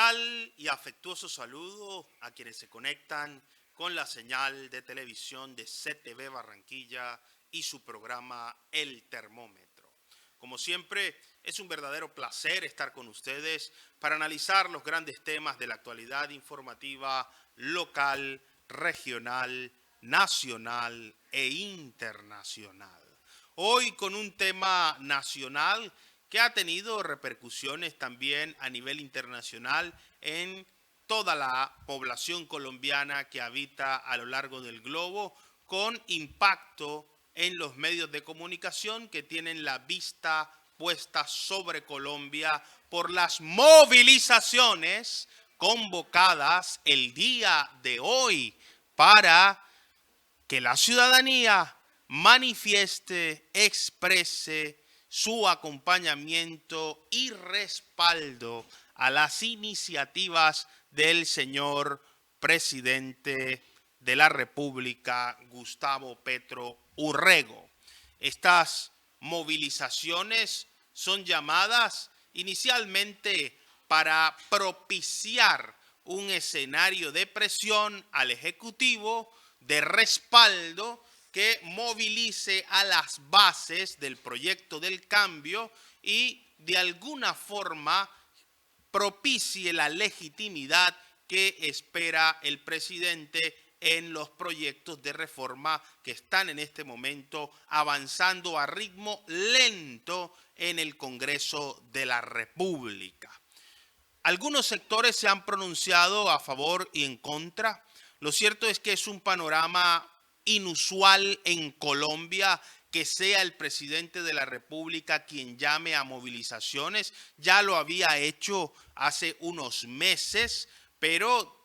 Cordial y afectuoso saludo a quienes se conectan con la señal de televisión de CTV Barranquilla y su programa El Termómetro. Como siempre, es un verdadero placer estar con ustedes para analizar los grandes temas de la actualidad informativa local, regional, nacional e internacional. Hoy con un tema nacional que ha tenido repercusiones también a nivel internacional en toda la población colombiana que habita a lo largo del globo, con impacto en los medios de comunicación que tienen la vista puesta sobre Colombia por las movilizaciones convocadas el día de hoy para que la ciudadanía manifieste, exprese su acompañamiento y respaldo a las iniciativas del señor presidente de la República, Gustavo Petro Urrego. Estas movilizaciones son llamadas inicialmente para propiciar un escenario de presión al Ejecutivo, de respaldo, que movilice a las bases del proyecto del cambio y de alguna forma propicie la legitimidad que espera el presidente en los proyectos de reforma que están en este momento avanzando a ritmo lento en el Congreso de la República. Algunos sectores se han pronunciado a favor y en contra. Lo cierto es que es un panorama inusual en Colombia que sea el presidente de la República quien llame a movilizaciones. Ya lo había hecho hace unos meses, pero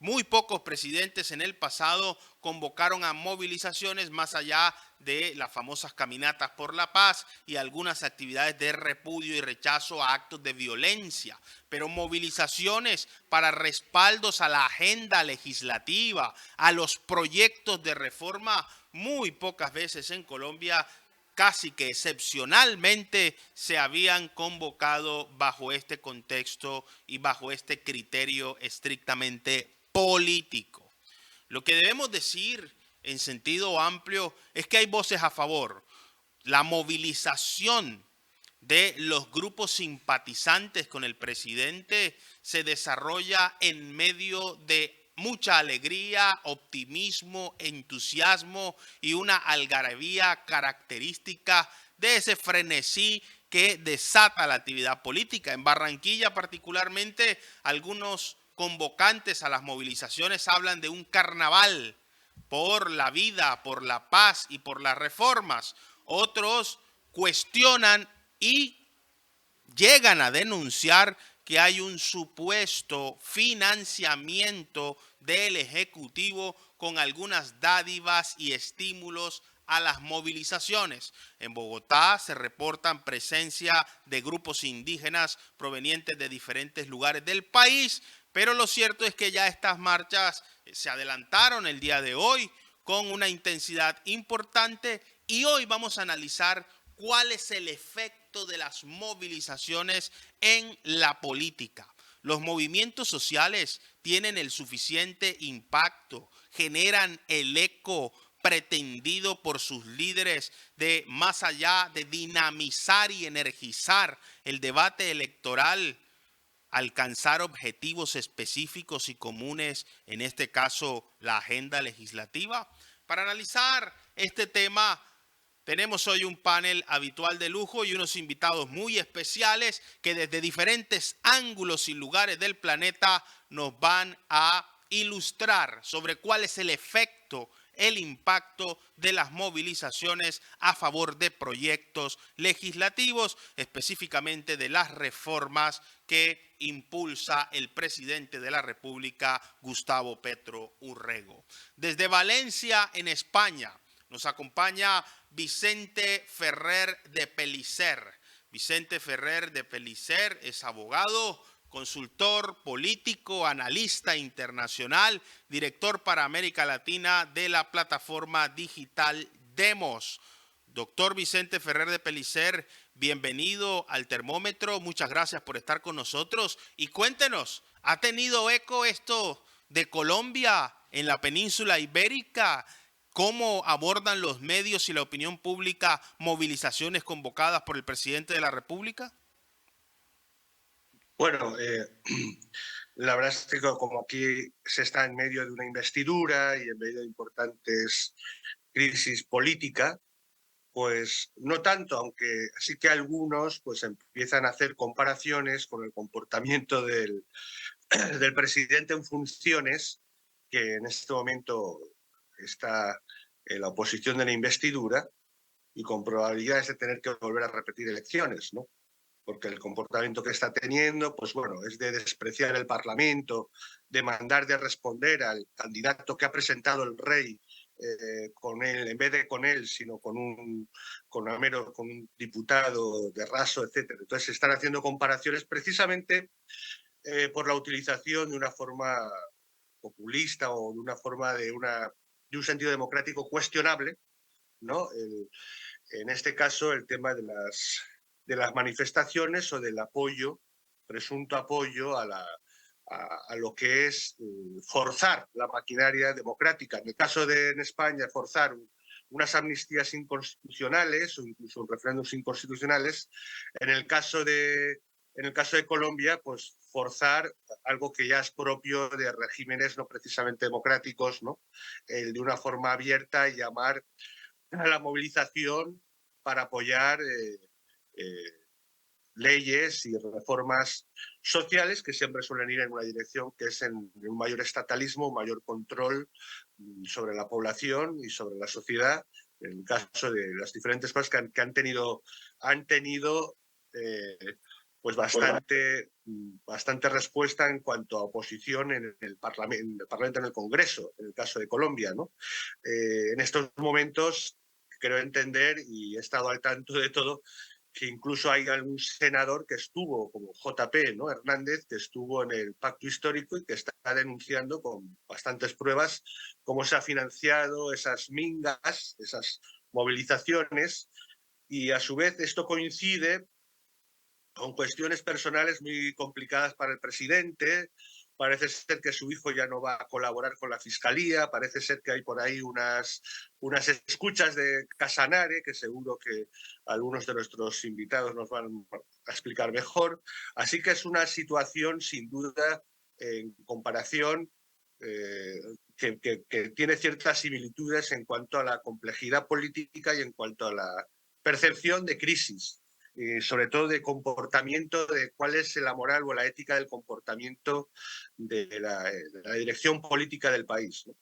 muy pocos presidentes en el pasado convocaron a movilizaciones más allá de las famosas caminatas por la paz y algunas actividades de repudio y rechazo a actos de violencia. Pero movilizaciones para respaldos a la agenda legislativa, a los proyectos de reforma, muy pocas veces en Colombia, casi que excepcionalmente, se habían convocado bajo este contexto y bajo este criterio estrictamente político. Lo que debemos decir en sentido amplio es que hay voces a favor. La movilización de los grupos simpatizantes con el presidente se desarrolla en medio de mucha alegría, optimismo, entusiasmo y una algarabía característica de ese frenesí que desata la actividad política. En Barranquilla particularmente, algunos convocantes a las movilizaciones hablan de un carnaval por la vida, por la paz y por las reformas. Otros cuestionan y llegan a denunciar que hay un supuesto financiamiento del Ejecutivo con algunas dádivas y estímulos a las movilizaciones. En Bogotá se reportan presencia de grupos indígenas provenientes de diferentes lugares del país, pero lo cierto es que ya estas marchas se adelantaron el día de hoy con una intensidad importante y hoy vamos a analizar cuál es el efecto de las movilizaciones en la política. Los movimientos sociales tienen el suficiente impacto, generan el eco pretendido por sus líderes de más allá de dinamizar y energizar el debate electoral, alcanzar objetivos específicos y comunes, en este caso la agenda legislativa. Para analizar este tema tenemos hoy un panel habitual de lujo y unos invitados muy especiales que desde diferentes ángulos y lugares del planeta nos van a ilustrar sobre cuál es el efecto, el impacto de las movilizaciones a favor de proyectos legislativos, específicamente de las reformas que impulsa el presidente de la República, Gustavo Petro Urrego. Desde Valencia, en España, nos acompaña Vicente Ferrer de Pellicer. Vicente Ferrer de Pellicer es abogado, consultor político, analista internacional, director para América Latina de la plataforma digital Demos. Doctor Vicente Ferrer de Pellicer, bienvenido al termómetro, muchas gracias por estar con nosotros y cuéntenos, ¿ha tenido eco esto de Colombia en la península ibérica? ¿Cómo abordan los medios y la opinión pública movilizaciones convocadas por el presidente de la República? Bueno, la verdad es que como aquí se está en medio de una investidura y en medio de importantes crisis política, pues no tanto, aunque sí que algunos pues empiezan a hacer comparaciones con el comportamiento del presidente en funciones, que en este momento está en la oposición de la investidura y con probabilidades de tener que volver a repetir elecciones, ¿no? Porque el comportamiento que está teniendo, pues bueno, es de despreciar el Parlamento, de mandar de responder al candidato que ha presentado el rey con él, en vez de con él, sino con un diputado de raso, etcétera. Entonces se están haciendo comparaciones precisamente por la utilización de una forma populista o de una forma de un sentido democrático cuestionable, ¿no? En este caso, el tema de las manifestaciones o del apoyo, presunto apoyo a lo que es forzar la maquinaria democrática. En el caso de en España, forzar unas amnistías inconstitucionales o incluso referéndums inconstitucionales. En el caso de Colombia, pues forzar algo que ya es propio de regímenes no precisamente democráticos, ¿no? De una forma abierta y llamar a la movilización para apoyar leyes y reformas sociales que siempre suelen ir en una dirección que es en un mayor estatalismo, un mayor control sobre la población y sobre la sociedad, en el caso de las diferentes cosas que han tenido pues bastante respuesta en cuanto a oposición en el Parlamento, en el Congreso, en el caso de Colombia, ¿no? En estos momentos creo entender, y he estado al tanto de todo, que incluso hay algún senador que estuvo, como JP, ¿no? Hernández, que estuvo en el pacto histórico y que está denunciando con bastantes pruebas cómo se ha financiado esas mingas, esas movilizaciones, y a su vez esto coincide con cuestiones personales muy complicadas para el presidente. Parece ser que su hijo ya no va a colaborar con la fiscalía, parece ser que hay por ahí unas escuchas de Casanare, que seguro que algunos de nuestros invitados nos van a explicar mejor. Así que es una situación sin duda en comparación que tiene ciertas similitudes en cuanto a la complejidad política y en cuanto a la percepción de crisis, sobre todo de comportamiento, de cuál es la moral o la ética del comportamiento de la dirección política del país, ¿no?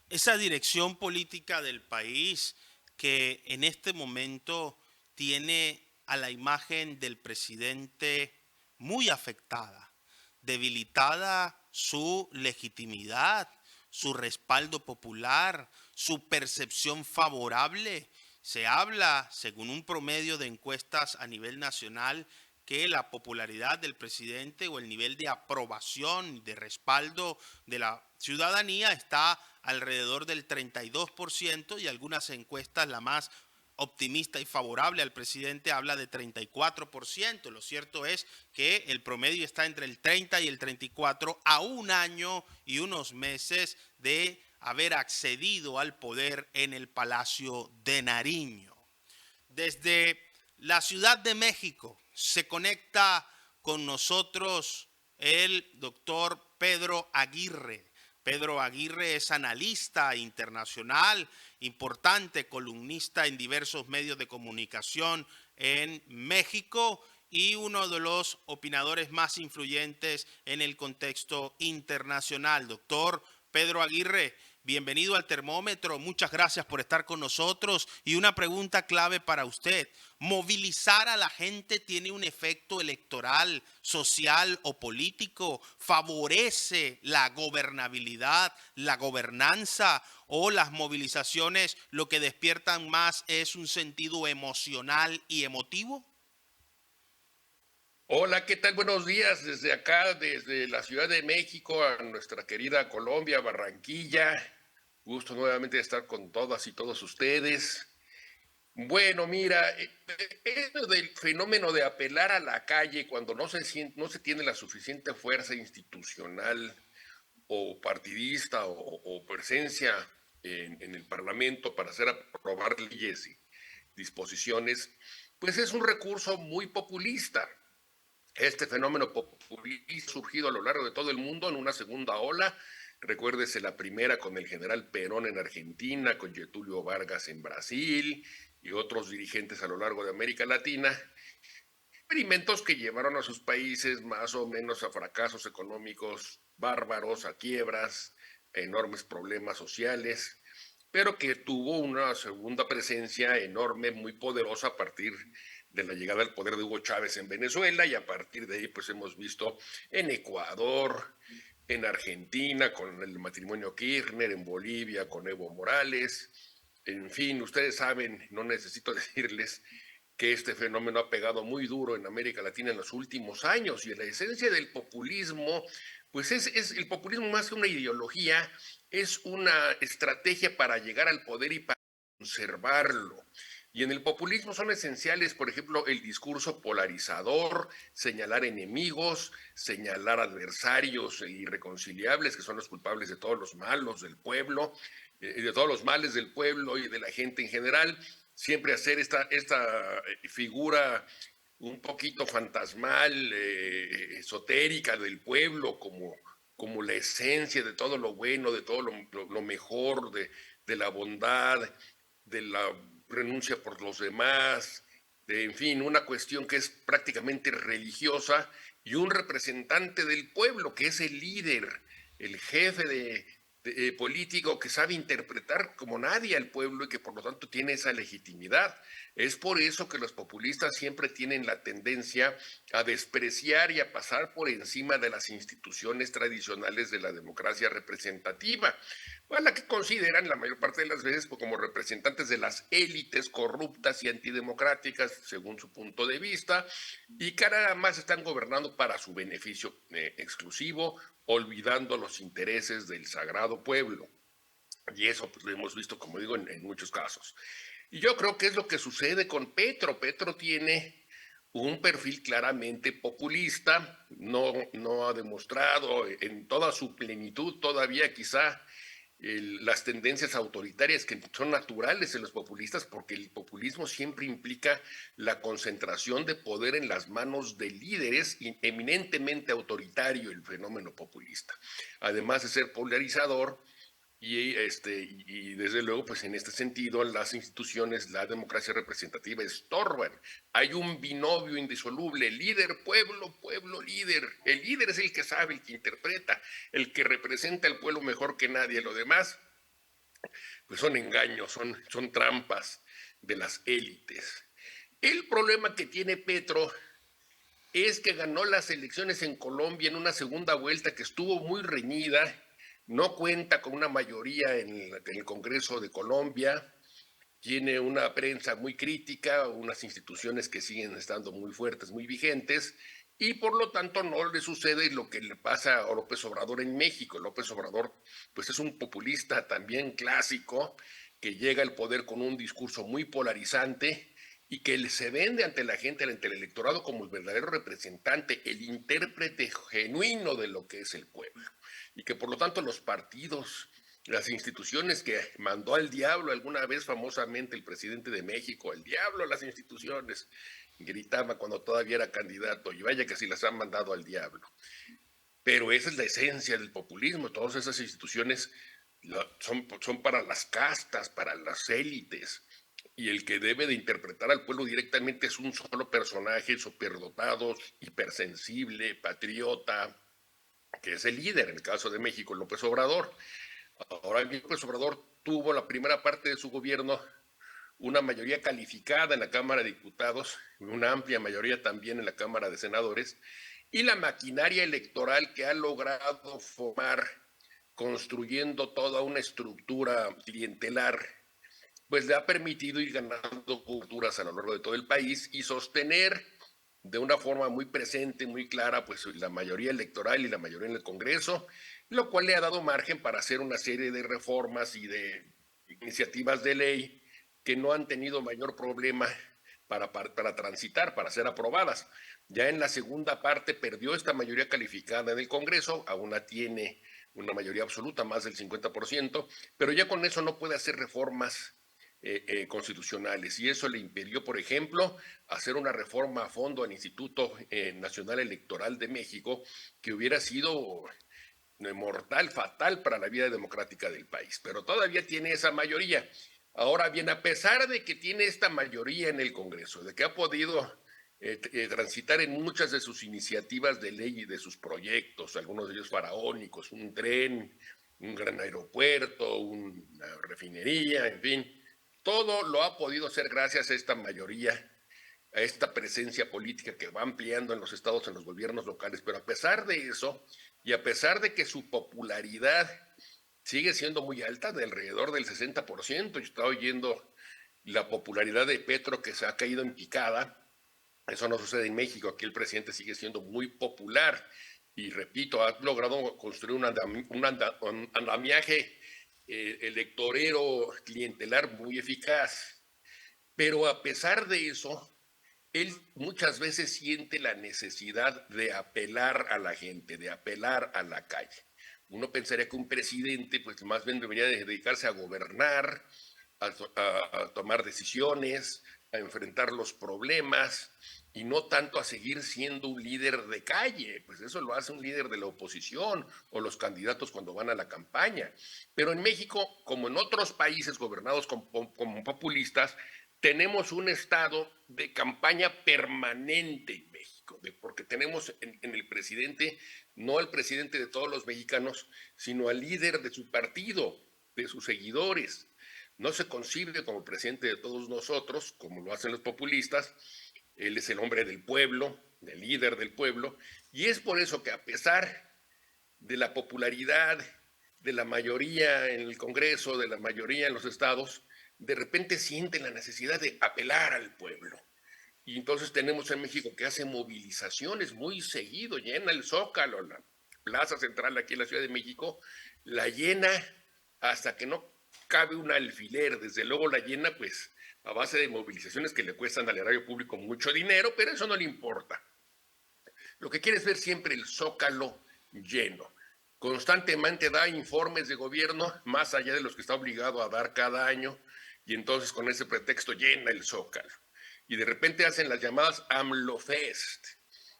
Esa dirección política del país que en este momento tiene a la imagen del presidente muy afectada, debilitada su legitimidad, su respaldo popular, su percepción favorable. Se habla, según un promedio de encuestas a nivel nacional, que la popularidad del presidente o el nivel de aprobación y de respaldo de la ciudadanía está alrededor del 32% y algunas encuestas, la más optimista y favorable al presidente, habla de 34%. Lo cierto es que el promedio está entre el 30 y el 34 a un año y unos meses de haber accedido al poder en el Palacio de Nariño. Desde la Ciudad de México se conecta con nosotros el doctor Pedro Aguirre. Pedro Aguirre es analista internacional, importante columnista en diversos medios de comunicación en México y uno de los opinadores más influyentes en el contexto internacional. Doctor Pedro Aguirre, bienvenido al termómetro, muchas gracias por estar con nosotros y una pregunta clave para usted. ¿Movilizar a la gente tiene un efecto electoral, social o político? ¿Favorece la gobernabilidad, la gobernanza o las movilizaciones lo que despiertan más es un sentido emocional y emotivo? Hola, ¿qué tal? Buenos días desde acá, desde la Ciudad de México, a nuestra querida Colombia, Barranquilla. Gusto nuevamente de estar con todas y todos ustedes. Bueno, mira, eso del fenómeno de apelar a la calle cuando no se tiene la suficiente fuerza institucional o partidista o presencia en el Parlamento para hacer aprobar leyes y disposiciones, pues es un recurso muy populista. Este fenómeno populista ha surgido a lo largo de todo el mundo en una segunda ola. Recuérdese la primera con el general Perón en Argentina, con Getúlio Vargas en Brasil y otros dirigentes a lo largo de América Latina. Experimentos que llevaron a sus países más o menos a fracasos económicos bárbaros, a quiebras, a enormes problemas sociales, pero que tuvo una segunda presencia enorme, muy poderosa a partir de la llegada al poder de Hugo Chávez en Venezuela, y a partir de ahí pues hemos visto en Ecuador, en Argentina con el matrimonio Kirchner, en Bolivia con Evo Morales, en fin, ustedes saben, no necesito decirles que este fenómeno ha pegado muy duro en América Latina en los últimos años, y la esencia del populismo, pues es el populismo más que una ideología, es una estrategia para llegar al poder y para conservarlo. Y en el populismo son esenciales, por ejemplo, el discurso polarizador, señalar enemigos, señalar adversarios irreconciliables, que son los culpables de todos los malos del pueblo, de todos los males del pueblo y de la gente en general. Siempre hacer esta figura un poquito fantasmal, esotérica del pueblo, como la esencia de todo lo bueno, de todo lo mejor, de la bondad, de la renuncia por los demás, en fin, una cuestión que es prácticamente religiosa, y un representante del pueblo, que es el líder, el jefe político, que sabe interpretar como nadie al pueblo y que por lo tanto tiene esa legitimidad. Es por eso que los populistas siempre tienen la tendencia a despreciar y a pasar por encima de las instituciones tradicionales de la democracia representativa, a la que consideran la mayor parte de las veces como representantes de las élites corruptas y antidemocráticas, según su punto de vista, y que nada más están gobernando para su beneficio exclusivo, olvidando los intereses del sagrado pueblo. Y eso pues, lo hemos visto, como digo, en muchos casos. Y yo creo que es lo que sucede con Petro. Petro tiene un perfil claramente populista, no ha demostrado en toda su plenitud todavía quizá las tendencias autoritarias que son naturales en los populistas, porque el populismo siempre implica la concentración de poder en las manos de líderes, eminentemente autoritario el fenómeno populista, además de ser polarizador. Y desde luego, pues en este sentido, las instituciones, la democracia representativa estorban. Hay un binomio indisoluble, líder, pueblo, pueblo, líder. El líder es el que sabe, el que interpreta, el que representa al pueblo mejor que nadie. Lo demás, pues son engaños, son trampas de las élites. El problema que tiene Petro es que ganó las elecciones en Colombia en una segunda vuelta que estuvo muy reñida. No cuenta con una mayoría en el Congreso de Colombia, tiene una prensa muy crítica, unas instituciones que siguen estando muy fuertes, muy vigentes, y por lo tanto no le sucede lo que le pasa a López Obrador en México. López Obrador pues es un populista también clásico, que llega al poder con un discurso muy polarizante y que se vende ante la gente, ante el electorado, como el verdadero representante, el intérprete genuino de lo que es el pueblo. Y que por lo tanto los partidos, las instituciones que mandó al diablo alguna vez famosamente el presidente de México, el diablo a las instituciones, gritaba cuando todavía era candidato, y vaya que si las han mandado al diablo. Pero esa es la esencia del populismo. Todas esas instituciones son para las castas, para las élites, y el que debe de interpretar al pueblo directamente es un solo personaje superdotado, hipersensible, patriota, que es el líder, en el caso de México, López Obrador. Ahora López Obrador tuvo la primera parte de su gobierno una mayoría calificada en la Cámara de Diputados, una amplia mayoría también en la Cámara de Senadores, y la maquinaria electoral que ha logrado formar, construyendo toda una estructura clientelar, pues le ha permitido ir ganando culturas a lo largo de todo el país y sostener de una forma muy presente, muy clara, pues la mayoría electoral y la mayoría en el Congreso, lo cual le ha dado margen para hacer una serie de reformas y de iniciativas de ley que no han tenido mayor problema para transitar, para ser aprobadas. Ya en la segunda parte perdió esta mayoría calificada en el Congreso, aún la tiene una mayoría absoluta, más del 50%, pero ya con eso no puede hacer reformas constitucionales, y eso le impidió, por ejemplo, hacer una reforma a fondo al Instituto Nacional Electoral de México, que hubiera sido mortal, fatal para la vida democrática del país, pero todavía tiene esa mayoría. Ahora bien, a pesar de que tiene esta mayoría en el Congreso, de que ha podido transitar en muchas de sus iniciativas de ley y de sus proyectos, algunos de ellos faraónicos, un tren, un gran aeropuerto, una refinería, en fin, todo lo ha podido hacer gracias a esta mayoría, a esta presencia política que va ampliando en los estados, en los gobiernos locales. Pero a pesar de eso, y a pesar de que su popularidad sigue siendo muy alta, de alrededor del 60%, yo estaba oyendo la popularidad de Petro que se ha caído en picada. Eso no sucede en México, aquí el presidente sigue siendo muy popular y, repito, ha logrado construir un andamiaje electorero clientelar muy eficaz. Pero a pesar de eso, él muchas veces siente la necesidad de apelar a la gente, de apelar a la calle. Uno pensaría que un presidente, pues más bien debería dedicarse a gobernar, a tomar decisiones, a enfrentar los problemas, y no tanto a seguir siendo un líder de calle. Pues eso lo hace un líder de la oposición o los candidatos cuando van a la campaña. Pero en México, como en otros países gobernados como populistas, tenemos un estado de campaña permanente en México, porque tenemos en el presidente, no al presidente de todos los mexicanos, sino al líder de su partido, de sus seguidores. No se concibe como presidente de todos nosotros, como lo hacen los populistas. Él es el hombre del pueblo, el líder del pueblo, y es por eso que, a pesar de la popularidad de la mayoría en el Congreso, de la mayoría en los estados, de repente sienten la necesidad de apelar al pueblo. Y entonces tenemos en México que hace movilizaciones muy seguido, llena el Zócalo, la plaza central aquí en la Ciudad de México, la llena hasta que no cabe un alfiler. Desde luego la llena pues a base de movilizaciones que le cuestan al erario público mucho dinero, pero eso no le importa. Lo que quiere es ver siempre el Zócalo lleno. Constantemente da informes de gobierno más allá de los que está obligado a dar cada año, y entonces con ese pretexto llena el Zócalo. Y de repente hacen las llamadas AMLOFest,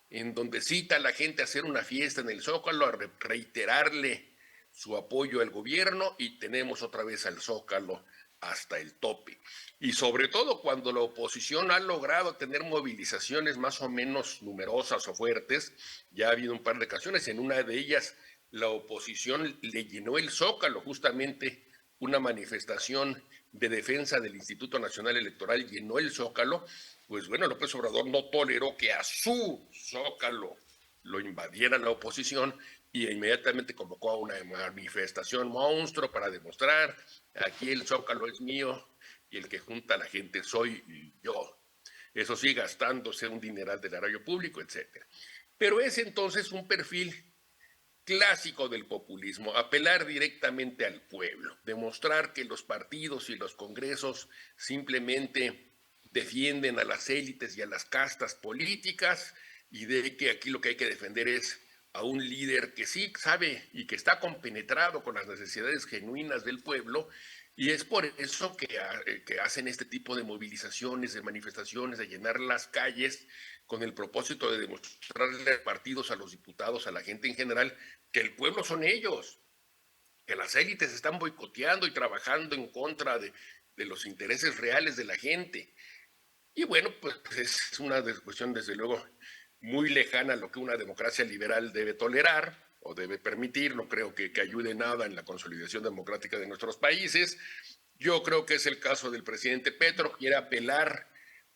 en donde cita a la gente a hacer una fiesta en el Zócalo, a reiterarle su apoyo al gobierno, y tenemos otra vez al Zócalo hasta el tope. Y sobre todo cuando la oposición ha logrado tener movilizaciones más o menos numerosas o fuertes. Ya ha habido un par de ocasiones, en una de ellas la oposición le llenó el Zócalo, justamente una manifestación de defensa del Instituto Nacional Electoral llenó el Zócalo. Pues bueno, López Obrador no toleró que a su Zócalo lo invadiera la oposición, y inmediatamente convocó a una manifestación monstruo para demostrar: aquí el Zócalo es mío y el que junta a la gente soy yo. Eso sí, gastándose un dineral del erario público, etc. Pero es entonces un perfil clásico del populismo: apelar directamente al pueblo, demostrar que los partidos y los congresos simplemente defienden a las élites y a las castas políticas, y de que aquí lo que hay que defender es a un líder que sí sabe y que está compenetrado con las necesidades genuinas del pueblo. Y es por eso que hacen este tipo de movilizaciones, de manifestaciones, de llenar las calles, con el propósito de demostrarle a partidos, a los diputados, a la gente en general, que el pueblo son ellos, que las élites están boicoteando y trabajando en contra de los intereses reales de la gente. Y bueno, pues es una cuestión, desde luego, muy lejana a lo que una democracia liberal debe tolerar o debe permitir. No creo que ayude nada en la consolidación democrática de nuestros países. Yo creo que es el caso del presidente Petro. Quiere apelar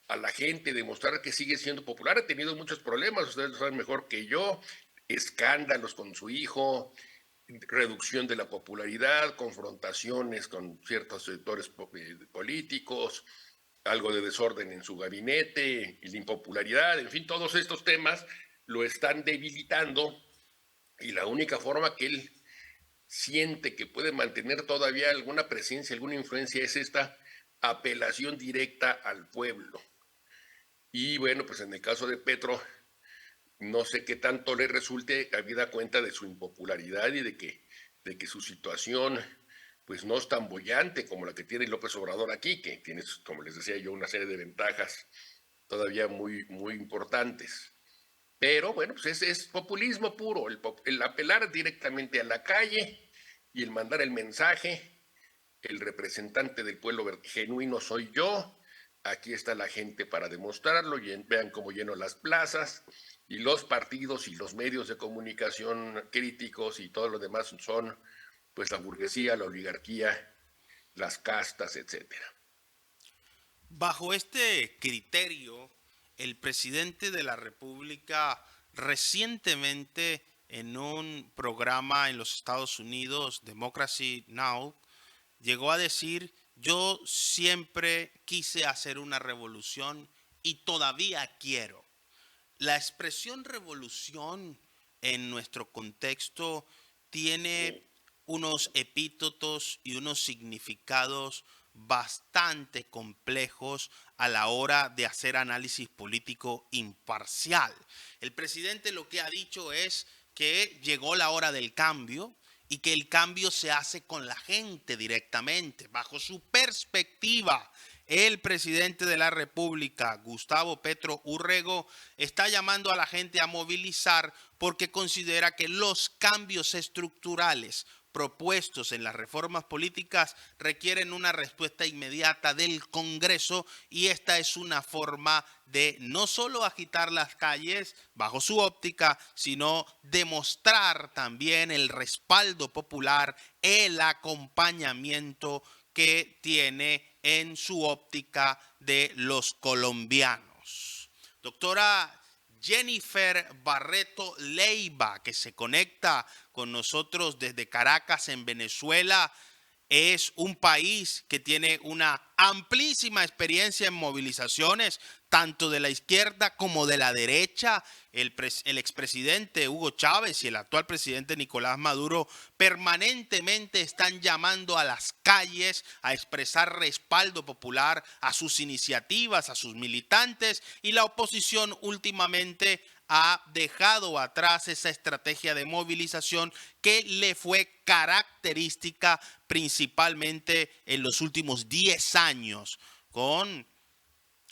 a la gente, demostrar que sigue siendo popular. Ha tenido muchos problemas, ustedes lo saben mejor que yo: escándalos con su hijo, reducción de la popularidad, confrontaciones con ciertos sectores políticos, algo de desorden en su gabinete y la impopularidad. En fin, todos estos temas lo están debilitando, y la única forma que él siente que puede mantener todavía alguna presencia, alguna influencia, es esta apelación directa al pueblo. Y bueno, pues en el caso de Petro, no sé qué tanto le resulte, habida cuenta de su impopularidad y de que su situación pues no es tan boyante como la que tiene López Obrador aquí, que tiene, como les decía yo, una serie de ventajas todavía muy, muy importantes. Pero bueno, pues es populismo puro, el apelar directamente a la calle y el mandar el mensaje, el representante del pueblo genuino soy yo, aquí está la gente para demostrarlo, y vean cómo lleno las plazas, y los partidos y los medios de comunicación críticos y todo lo demás son pues la burguesía, la oligarquía, las castas, etcétera. Bajo este criterio, el presidente de la República recientemente en un programa en los Estados Unidos, Democracy Now!, llegó a decir, yo siempre quise hacer una revolución y todavía quiero. La expresión revolución en nuestro contexto tiene unos epítetos y unos significados bastante complejos a la hora de hacer análisis político imparcial. El presidente lo que ha dicho es que llegó la hora del cambio y que el cambio se hace con la gente directamente. Bajo su perspectiva, el presidente de la República, Gustavo Petro Urrego, está llamando a la gente a movilizar porque considera que los cambios estructurales propuestos en las reformas políticas requieren una respuesta inmediata del Congreso, y esta es una forma de no solo agitar las calles bajo su óptica, sino demostrar también el respaldo popular, el acompañamiento que tiene en su óptica de los colombianos. Doctora Jennifer Barreto Leiva, que se conecta con nosotros desde Caracas, en Venezuela, es un país que tiene una amplísima experiencia en movilizaciones, tanto de la izquierda como de la derecha. El expresidente Hugo Chávez y el actual presidente Nicolás Maduro permanentemente están llamando a las calles a expresar respaldo popular a sus iniciativas, a sus militantes, y la oposición últimamente ha dejado atrás esa estrategia de movilización que le fue característica principalmente en los últimos 10 años, con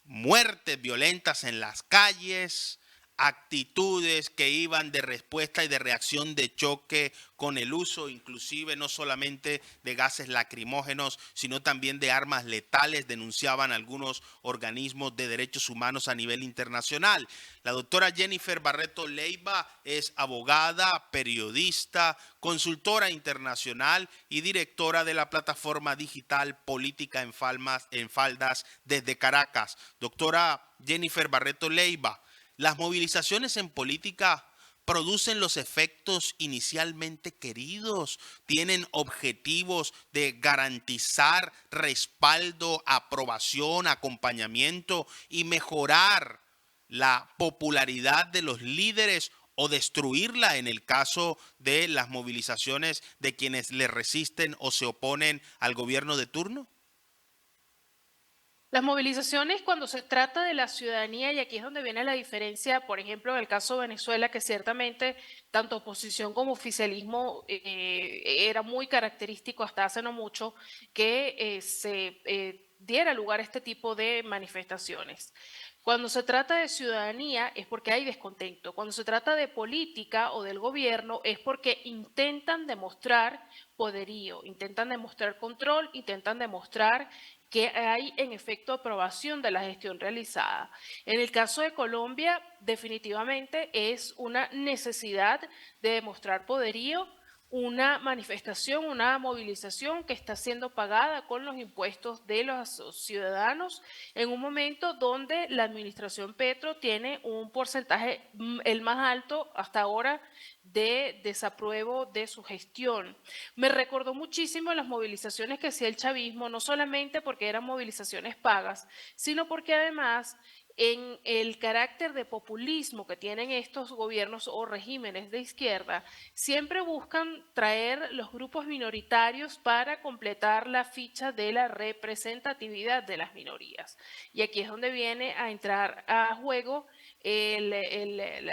muertes violentas en las calles, actitudes que iban de respuesta y de reacción de choque, con el uso inclusive no solamente de gases lacrimógenos, sino también de armas letales, denunciaban algunos organismos de derechos humanos a nivel internacional. La doctora Jennifer Barreto Leiva es abogada, periodista, consultora internacional y directora de la plataforma digital Política en Faldas desde Caracas. Doctora Jennifer Barreto Leiva, las movilizaciones en política producen los efectos inicialmente queridos, tienen objetivos de garantizar respaldo, aprobación, acompañamiento y mejorar la popularidad de los líderes, o destruirla en el caso de las movilizaciones de quienes le resisten o se oponen al gobierno de turno. Las movilizaciones, cuando se trata de la ciudadanía, y aquí es donde viene la diferencia, por ejemplo, en el caso de Venezuela, que ciertamente tanto oposición como oficialismo era muy característico hasta hace no mucho que se diera lugar a este tipo de manifestaciones. Cuando se trata de ciudadanía es porque hay descontento. Cuando se trata de política o del gobierno es porque intentan demostrar poderío, intentan demostrar control, intentan demostrar que hay en efecto aprobación de la gestión realizada. En el caso de Colombia, definitivamente es una necesidad de demostrar poderío, una manifestación, una movilización que está siendo pagada con los impuestos de los ciudadanos en un momento donde la administración Petro tiene un porcentaje, el más alto hasta ahora, de desapruebo de su gestión. Me recordó muchísimo las movilizaciones que hacía el chavismo, no solamente porque eran movilizaciones pagas, sino porque además en el carácter de populismo que tienen estos gobiernos o regímenes de izquierda, siempre buscan traer los grupos minoritarios para completar la ficha de la representatividad de las minorías. Y aquí es donde viene a entrar a juego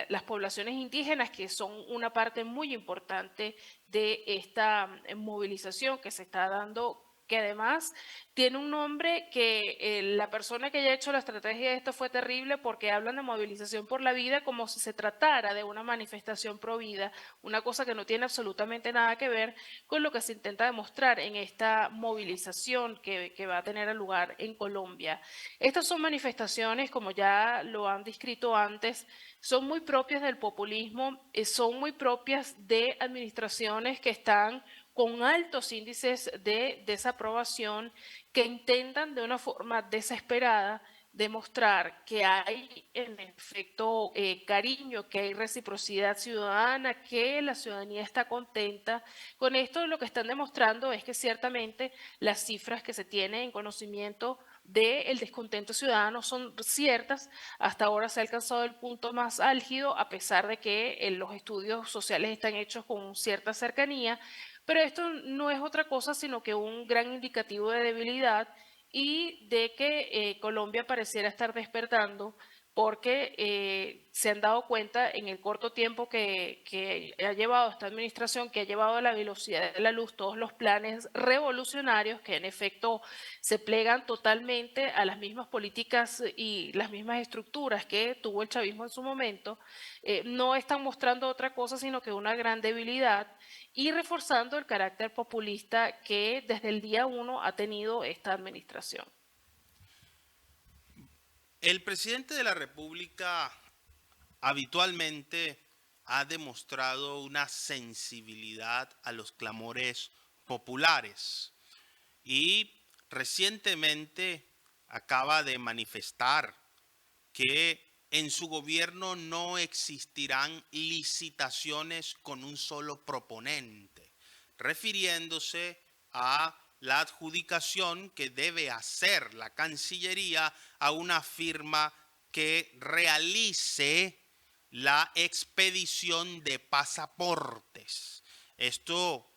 las poblaciones indígenas, que son una parte muy importante de esta movilización que se está dando, que además tiene un nombre que la persona que haya hecho la estrategia de esto fue terrible, porque hablan de movilización por la vida como si se tratara de una manifestación pro vida, una cosa que no tiene absolutamente nada que ver con lo que se intenta demostrar en esta movilización que va a tener lugar en Colombia. Estas son manifestaciones, como ya lo han descrito antes, son muy propias del populismo, son muy propias de administraciones que están con altos índices de desaprobación, que intentan de una forma desesperada demostrar que hay en efecto cariño, que hay reciprocidad ciudadana, que la ciudadanía está contenta. Con esto lo que están demostrando es que ciertamente las cifras que se tienen en conocimiento del descontento ciudadano son ciertas. Hasta ahora se ha alcanzado el punto más álgido, a pesar de que los estudios sociales están hechos con cierta cercanía, pero esto no es otra cosa sino que un gran indicativo de debilidad y de que Colombia pareciera estar despertando, porque se han dado cuenta en el corto tiempo que ha llevado esta administración, que ha llevado a la velocidad de la luz todos los planes revolucionarios que en efecto se plegan totalmente a las mismas políticas y las mismas estructuras que tuvo el chavismo en su momento. No están mostrando otra cosa sino que una gran debilidad y reforzando el carácter populista que desde el día 1 ha tenido esta administración. El presidente de la República habitualmente ha demostrado una sensibilidad a los clamores populares y recientemente acaba de manifestar que en su gobierno no existirán licitaciones con un solo proponente, refiriéndose a la adjudicación que debe hacer la Cancillería a una firma que realice la expedición de pasaportes. Esto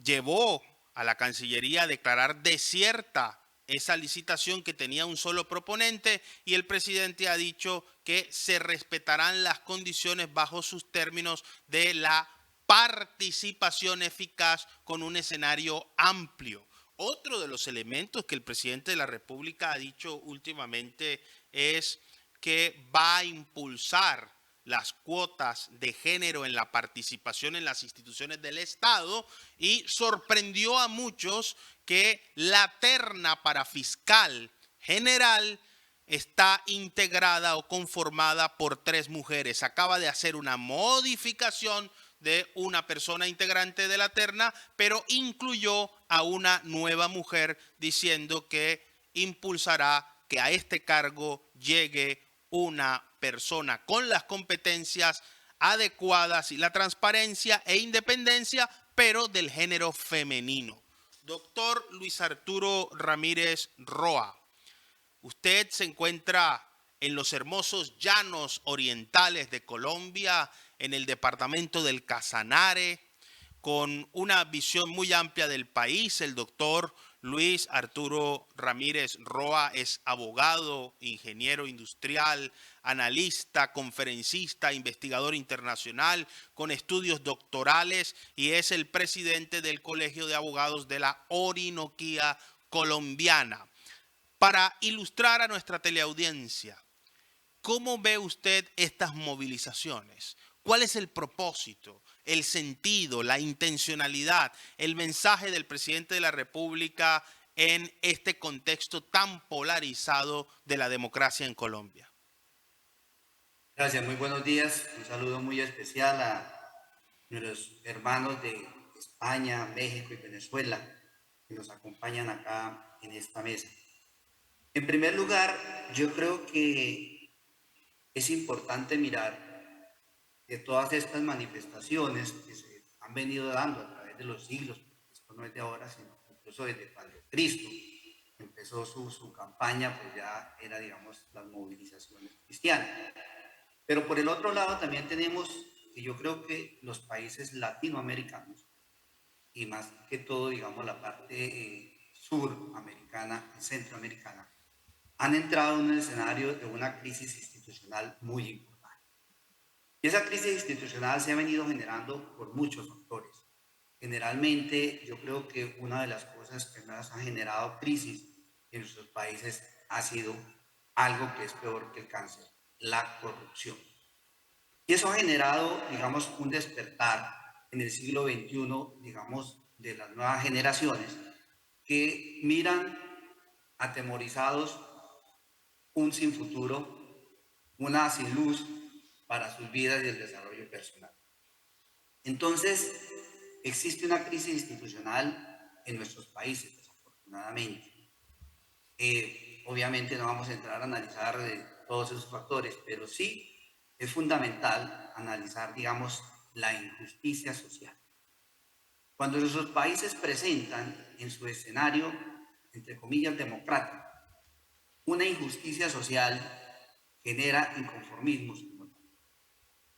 llevó a la Cancillería a declarar desierta esa licitación que tenía un solo proponente, y el presidente ha dicho que se respetarán las condiciones bajo sus términos de la participación eficaz con un escenario amplio. Otro de los elementos que el presidente de la República ha dicho últimamente es que va a impulsar las cuotas de género en la participación en las instituciones del Estado, y sorprendió a muchos que la terna para fiscal general está integrada o conformada por 3 mujeres. Acaba de hacer una modificación de una persona integrante de la terna, pero incluyó a una nueva mujer, diciendo que impulsará que a este cargo llegue una persona con las competencias adecuadas y la transparencia e independencia, pero del género femenino. Doctor Luis Arturo Ramírez Roa, usted se encuentra en los hermosos llanos orientales de Colombia, en el departamento del Casanare, con una visión muy amplia del país. El doctor Luis Arturo Ramírez Roa es abogado, ingeniero industrial, analista, conferencista, investigador internacional con estudios doctorales, y es el presidente del Colegio de Abogados de la Orinoquía colombiana. Para ilustrar a nuestra teleaudiencia, ¿cómo ve usted estas movilizaciones? ¿Cuál es el propósito, el sentido, la intencionalidad, el mensaje del presidente de la República en este contexto tan polarizado de la democracia en Colombia? Gracias, muy buenos días. Un saludo muy especial a nuestros hermanos de España, México y Venezuela que nos acompañan acá en esta mesa. En primer lugar, yo creo que es importante mirar que todas estas manifestaciones que se han venido dando a través de los siglos, porque esto no es de ahora, sino incluso desde Paleocristo, empezó su campaña, pues ya era, digamos, las movilizaciones cristianas. Pero por el otro lado también tenemos, que yo creo que los países latinoamericanos, y más que todo, digamos, la parte suramericana y centroamericana, han entrado en un escenario de una crisis institucional muy importante. Y esa crisis institucional se ha venido generando por muchos factores. Generalmente, yo creo que una de las cosas que más ha generado crisis en nuestros países ha sido algo que es peor que el cáncer, la corrupción. Y eso ha generado, digamos, un despertar en el siglo XXI, digamos, de las nuevas generaciones que miran atemorizados un sin futuro, una sin luz para sus vidas y el desarrollo personal. Entonces, existe una crisis institucional en nuestros países, desafortunadamente. Obviamente no vamos a entrar a analizar todos esos factores, pero sí es fundamental analizar, digamos, la injusticia social. Cuando nuestros países presentan en su escenario, entre comillas, democrático, una injusticia social genera inconformismos.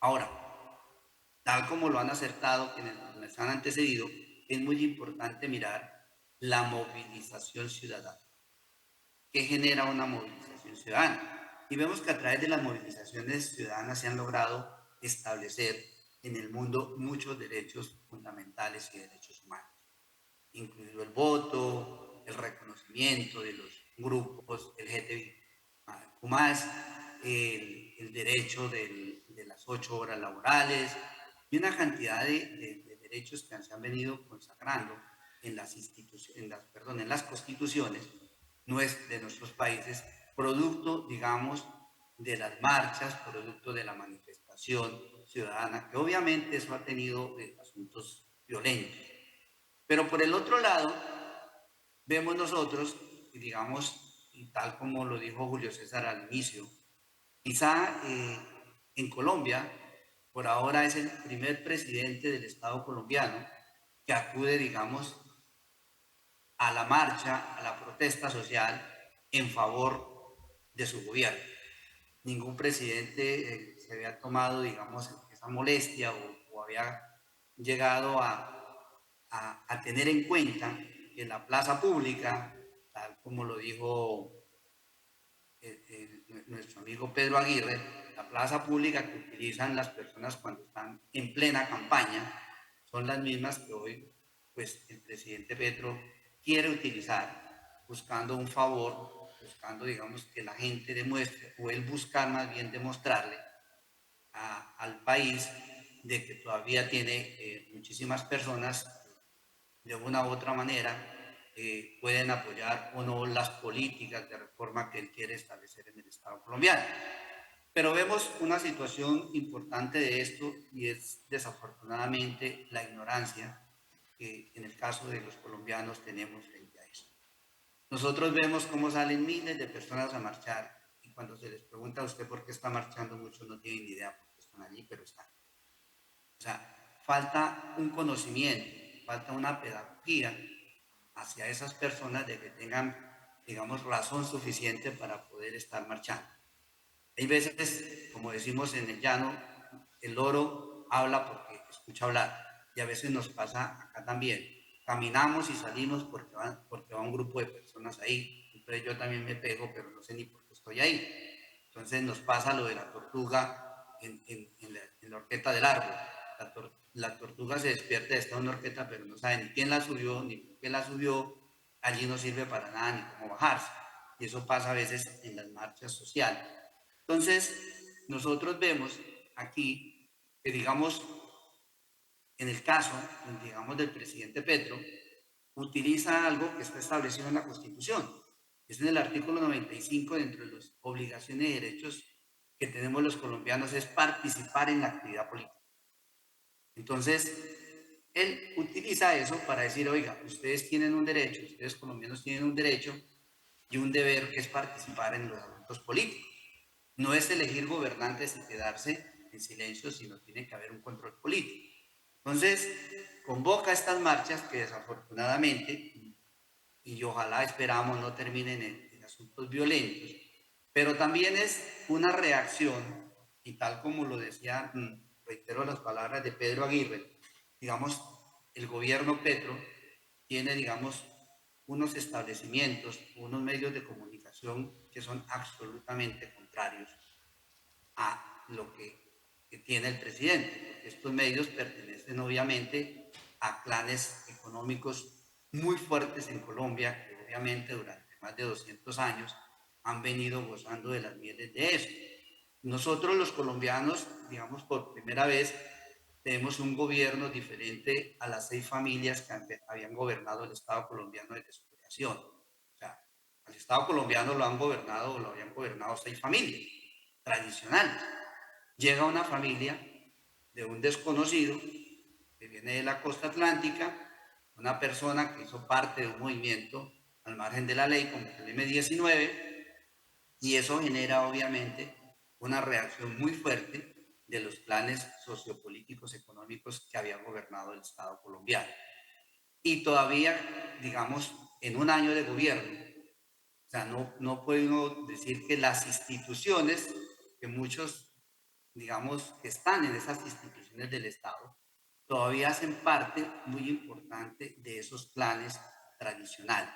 Ahora, tal como lo han acertado quienes nos han antecedido, es muy importante mirar la movilización ciudadana. ¿Qué genera una movilización ciudadana? Y vemos que a través de las movilizaciones ciudadanas se han logrado establecer en el mundo muchos derechos fundamentales y derechos humanos, incluido el voto, el reconocimiento de los grupos LGTBIQ+, el derecho de las 8 horas laborales y una cantidad de derechos que se han venido consagrando en las constituciones de nuestros países, producto, digamos, de las marchas, producto de la manifestación ciudadana, que obviamente eso ha tenido asuntos violentos. Pero por el otro lado, vemos nosotros, digamos, y tal como lo dijo Julio César al inicio, quizá en Colombia, por ahora es el primer presidente del Estado colombiano que acude, digamos, a la marcha, a la protesta social en favor de su gobierno. Ningún presidente se había tomado, digamos, esa molestia o había llegado a tener en cuenta que en la plaza pública, tal como lo dijo nuestro amigo Pedro Aguirre, la plaza pública que utilizan las personas cuando están en plena campaña son las mismas que hoy pues, el presidente Petro quiere utilizar buscando un favor, buscando digamos que la gente demuestre o él buscar más bien demostrarle al país de que todavía tiene muchísimas personas de una u otra manera pueden apoyar o no las políticas de reforma que él quiere establecer en el Estado colombiano. Pero vemos una situación importante de esto y es desafortunadamente la ignorancia que en el caso de los colombianos tenemos frente a eso. Nosotros vemos cómo salen miles de personas a marchar y cuando se les pregunta a usted por qué está marchando, muchos no tienen ni idea por qué están allí, pero están. O sea, falta un conocimiento, falta una pedagogía hacia esas personas de que tengan, digamos, razón suficiente para poder estar marchando. Hay veces, como decimos en el llano, el loro habla porque escucha hablar y a veces nos pasa acá también. Caminamos y salimos porque va un grupo de personas ahí. Entonces yo también me pego, pero no sé ni por qué estoy ahí. Entonces nos pasa lo de la tortuga en la horqueta del árbol. La tortuga se despierta, está en una horqueta, pero no sabe ni quién la subió, ni por qué la subió. Allí no sirve para nada, ni cómo bajarse. Y eso pasa a veces en las marchas sociales. Entonces, nosotros vemos aquí que, digamos, en el caso, digamos, del presidente Petro, utiliza algo que está establecido en la Constitución. Es en el artículo 95, dentro de las obligaciones y derechos que tenemos los colombianos, es participar en la actividad política. Entonces, él utiliza eso para decir, oiga, ustedes tienen un derecho, ustedes colombianos tienen un derecho y un deber que es participar en los asuntos políticos. No es elegir gobernantes y quedarse en silencio, sino tiene que haber un control político. Entonces, convoca estas marchas que desafortunadamente y ojalá esperamos no terminen en asuntos violentos, pero también es una reacción, y tal como lo decía, reitero las palabras de Pedro Aguirre, digamos, el gobierno Petro tiene, digamos, unos establecimientos, unos medios de comunicación que son absolutamente contrarios a lo que tiene el presidente, porque estos medios pertenecen obviamente a clanes económicos muy fuertes en Colombia, que obviamente durante más de 200 años han venido gozando de las mieles de eso. Nosotros los colombianos, digamos, por primera vez tenemos un gobierno diferente a las 6 familias que habían gobernado el Estado colombiano desde su creación. O sea, al Estado colombiano lo han gobernado o lo habían gobernado 6 familias tradicionales. Llega una familia de un desconocido que viene de la costa atlántica, una persona que hizo parte de un movimiento al margen de la ley como el M-19, y eso genera obviamente una reacción muy fuerte de los planes sociopolíticos económicos que habían gobernado el Estado colombiano. Y todavía, digamos, en un año de gobierno, o sea, no puedo decir que las instituciones, que muchos, digamos, que están en esas instituciones del Estado, todavía hacen parte muy importante de esos planes tradicionales.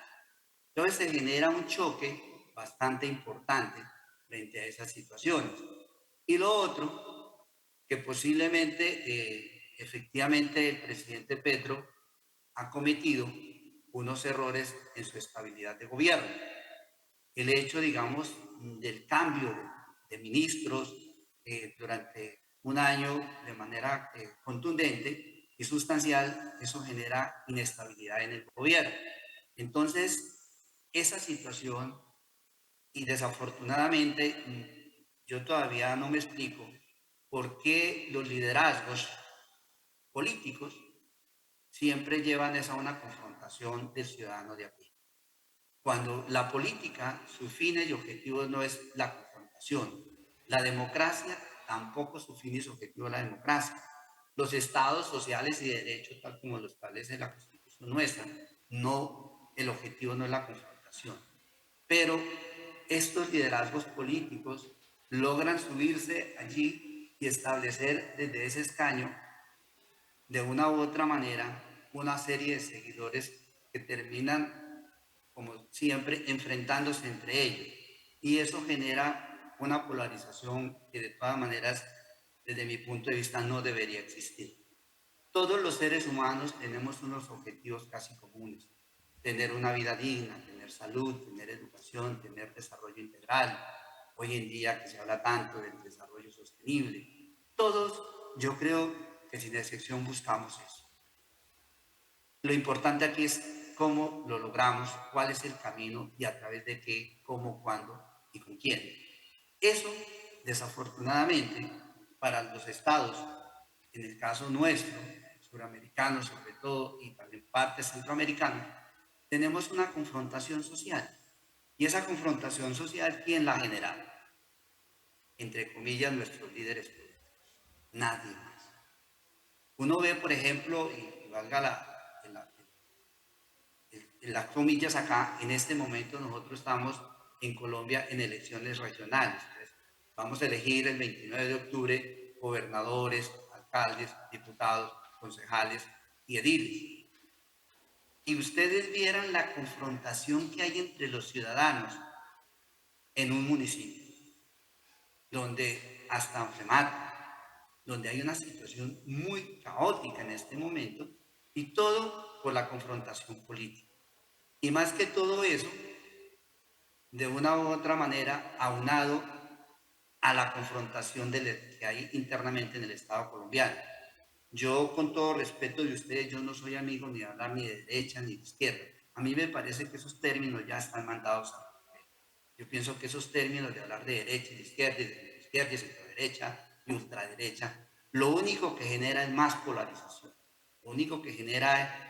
Entonces se genera un choque bastante importante frente a esas situaciones. Y lo otro, que posiblemente, efectivamente, el presidente Petro ha cometido unos errores en su estabilidad de gobierno. El hecho, digamos, del cambio de ministros durante un año de manera contundente y sustancial, eso genera inestabilidad en el gobierno. Entonces, esa situación, y desafortunadamente, yo todavía no me explico por qué los liderazgos políticos siempre llevan esa una confrontación del ciudadano de a pie. Cuando la política, sus fines y objetivos no es la confrontación. La democracia tampoco su fin y su objetivo es la democracia. Los estados sociales y de derecho, tal como lo establece la Constitución nuestra, no, el objetivo no es la confrontación. Pero estos liderazgos políticos logran subirse allí y establecer desde ese escaño, de una u otra manera, una serie de seguidores que terminan, como siempre, enfrentándose entre ellos. Y eso genera una polarización que de todas maneras, desde mi punto de vista, no debería existir. Todos los seres humanos tenemos unos objetivos casi comunes: tener una vida digna, tener salud, tener educación, tener desarrollo integral. Hoy en día que se habla tanto del desarrollo sostenible, todos, yo creo que sin excepción buscamos eso. Lo importante aquí es cómo lo logramos, cuál es el camino y a través de qué, cómo, cuándo y con quién. Eso, desafortunadamente, para los estados, en el caso nuestro, suramericanos sobre todo, y también parte centroamericana, tenemos una confrontación social. Y esa confrontación social, ¿quién la genera? Entre comillas, nuestros líderes políticos. Nadie más. Uno ve, por ejemplo, y valga las comillas acá, en este momento nosotros estamos en Colombia en elecciones regionales. Entonces, vamos a elegir el 29 de octubre gobernadores, alcaldes, diputados, concejales y ediles. Y ustedes vieran la confrontación que hay entre los ciudadanos en un municipio, donde hasta se mata, donde hay una situación muy caótica en este momento, y todo por la confrontación política. Y más que todo eso, de una u otra manera, aunado a la confrontación que hay internamente en el Estado colombiano. Yo, con todo respeto de ustedes, yo no soy amigo ni de hablar ni de derecha ni de izquierda. A mí me parece que esos términos ya están mandados a romper. Yo pienso que esos términos de hablar de derecha y de izquierda y centroderecha y ultraderecha, lo único que genera es más polarización. Lo único que genera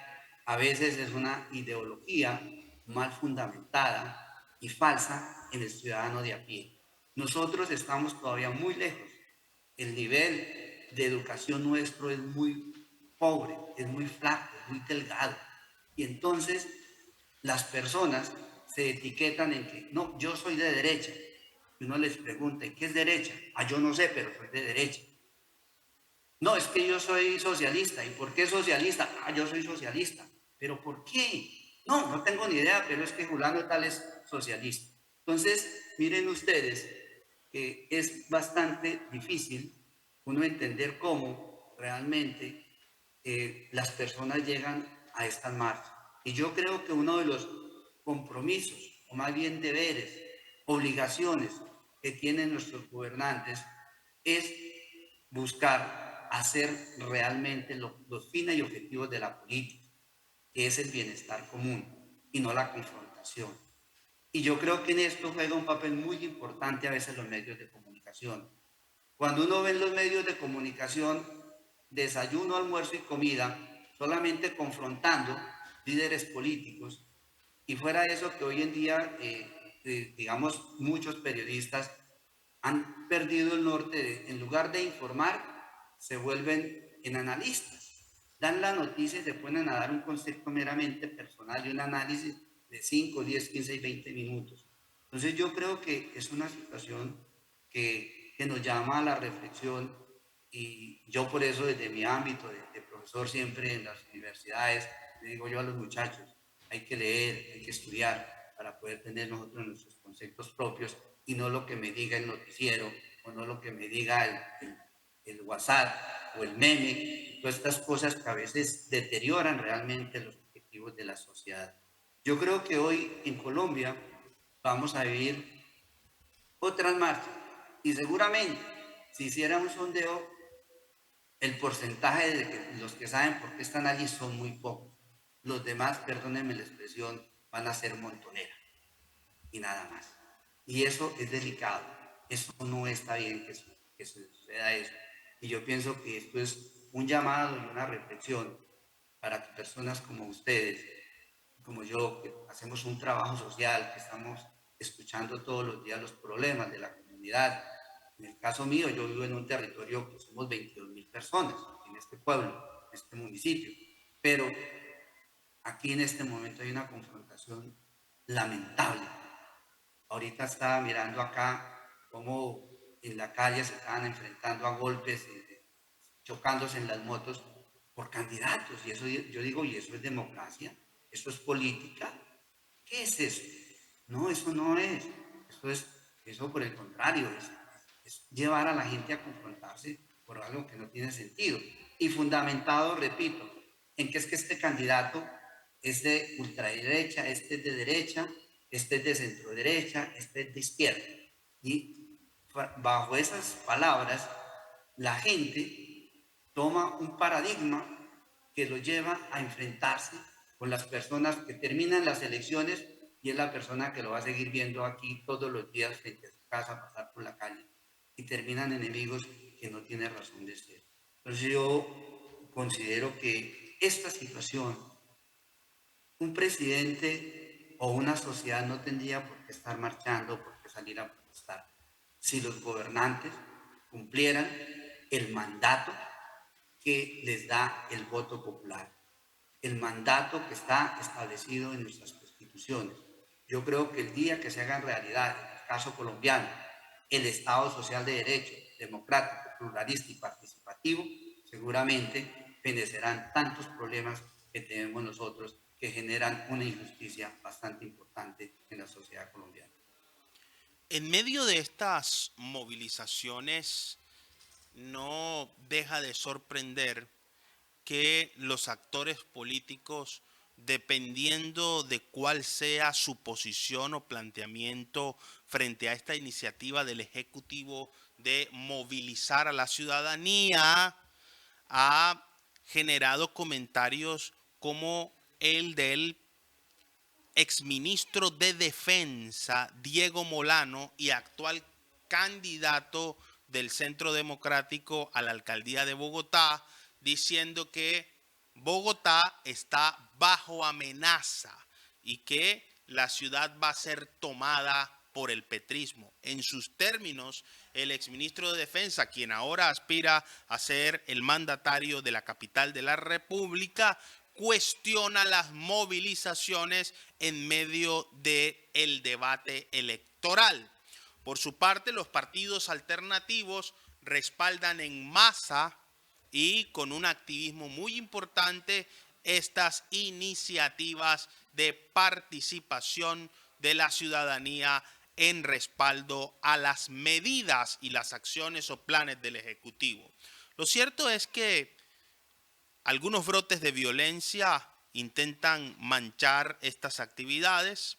a veces es una ideología mal fundamentada y falsa en el ciudadano de a pie. Nosotros estamos todavía muy lejos. El nivel de educación nuestro es muy pobre, es muy flaco, es muy delgado. Y entonces las personas se etiquetan en que, no, yo soy de derecha. Y uno les pregunta, ¿qué es derecha? Ah, yo no sé, pero soy de derecha. No, es que yo soy socialista. ¿Y por qué socialista? Ah, yo soy socialista. ¿Pero por qué? No, no tengo ni idea, pero es que Julano tal es socialista. Entonces, miren ustedes que es bastante difícil uno entender cómo realmente las personas llegan a estas marchas. Y yo creo que uno de los compromisos, o más bien deberes, obligaciones que tienen nuestros gobernantes es buscar hacer realmente los fines y objetivos de la política, que es el bienestar común y no la confrontación. Y yo creo que en esto juega un papel muy importante a veces los medios de comunicación. Cuando uno ve en los medios de comunicación desayuno, almuerzo y comida, solamente confrontando líderes políticos, y fuera de eso que hoy en día, digamos, muchos periodistas han perdido el norte, en lugar de informar, se vuelven en analistas. Dan la noticia y se ponen a dar un concepto meramente personal y un análisis de 5, 10, 15 y 20 minutos. Entonces yo creo que es una situación que nos llama a la reflexión y yo por eso desde mi ámbito de profesor siempre en las universidades, le digo yo a los muchachos, hay que leer, hay que estudiar para poder tener nosotros nuestros conceptos propios y no lo que me diga el noticiero o no lo que me diga el WhatsApp o el meme, todas estas cosas que a veces deterioran realmente los objetivos de la sociedad. Yo creo que hoy en Colombia vamos a vivir otras marchas y seguramente si hiciera un sondeo el porcentaje de los que saben por qué están allí son muy pocos. Los demás, perdónenme la expresión, van a ser montonera y nada más. Y eso es delicado. Eso no está bien que suceda eso. Y yo pienso que esto es un llamado y una reflexión para que personas como ustedes, como yo, que hacemos un trabajo social, que estamos escuchando todos los días los problemas de la comunidad. En el caso mío, yo vivo en un territorio que somos 22.000 personas, en este pueblo, en este municipio. Pero aquí en este momento hay una confrontación lamentable. Ahorita estaba mirando acá cómo en la calle se estaban enfrentando a golpes, chocándose en las motos por candidatos. Y eso yo digo, ¿y eso es democracia? ¿Eso es política? ¿Qué es eso? No, eso no es. Eso por el contrario, es llevar a la gente a confrontarse por algo que no tiene sentido. Y fundamentado, repito, en que es que este candidato es de ultraderecha, este es de derecha, este es de centro derecha, este es de izquierda. Y bajo esas palabras, la gente toma un paradigma que lo lleva a enfrentarse con las personas que terminan las elecciones y es la persona que lo va a seguir viendo aquí todos los días frente a su casa, pasar por la calle y terminan enemigos que no tienen razón de ser. Entonces yo considero que esta situación, un presidente o una sociedad no tendría por qué estar marchando, por qué salir a protestar, si los gobernantes cumplieran el mandato que les da el voto popular, el mandato que está establecido en nuestras constituciones. Yo creo que el día que se haga en realidad, en el caso colombiano, el Estado social de derecho, democrático, pluralista y participativo, seguramente fenecerán tantos problemas que tenemos nosotros que generan una injusticia bastante importante en la sociedad colombiana. En medio de estas movilizaciones, no deja de sorprender que los actores políticos, dependiendo de cuál sea su posición o planteamiento frente a esta iniciativa del Ejecutivo de movilizar a la ciudadanía, ha generado comentarios como el del exministro de Defensa, Diego Molano, y actual candidato del Centro Democrático a la alcaldía de Bogotá, diciendo que Bogotá está bajo amenaza y que la ciudad va a ser tomada por el petrismo. En sus términos, el exministro de Defensa, quien ahora aspira a ser el mandatario de la capital de la República, cuestiona las movilizaciones en medio del debate electoral. Por su parte, los partidos alternativos respaldan en masa y con un activismo muy importante estas iniciativas de participación de la ciudadanía en respaldo a las medidas y las acciones o planes del Ejecutivo. Lo cierto es que algunos brotes de violencia intentan manchar estas actividades.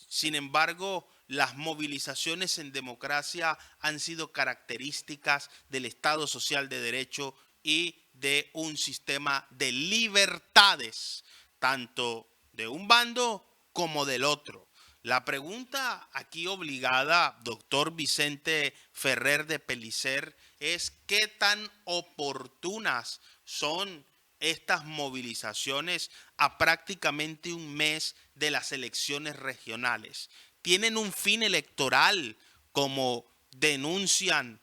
Sin embargo, las movilizaciones en democracia han sido características del Estado Social de Derecho y de un sistema de libertades, tanto de un bando como del otro. La pregunta aquí obligada, doctor Vicente Ferrer de Pellicer, es ¿qué tan oportunas son estas movilizaciones a prácticamente un mes de las elecciones regionales? ¿Tienen un fin electoral, como denuncian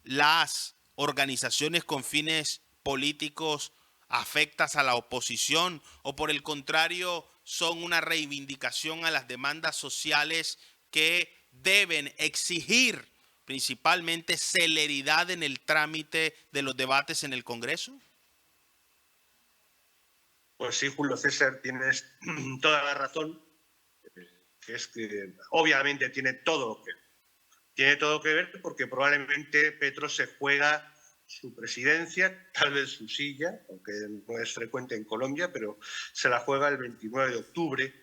las organizaciones con fines políticos afectas a la oposición, o por el contrario son una reivindicación a las demandas sociales que deben exigir principalmente celeridad en el trámite de los debates en el Congreso? Pues sí, Julio César, tienes toda la razón, que es que obviamente tiene todo que ver porque probablemente Petro se juega su presidencia, tal vez su silla, aunque no es frecuente en Colombia, pero se la juega el 29 de octubre,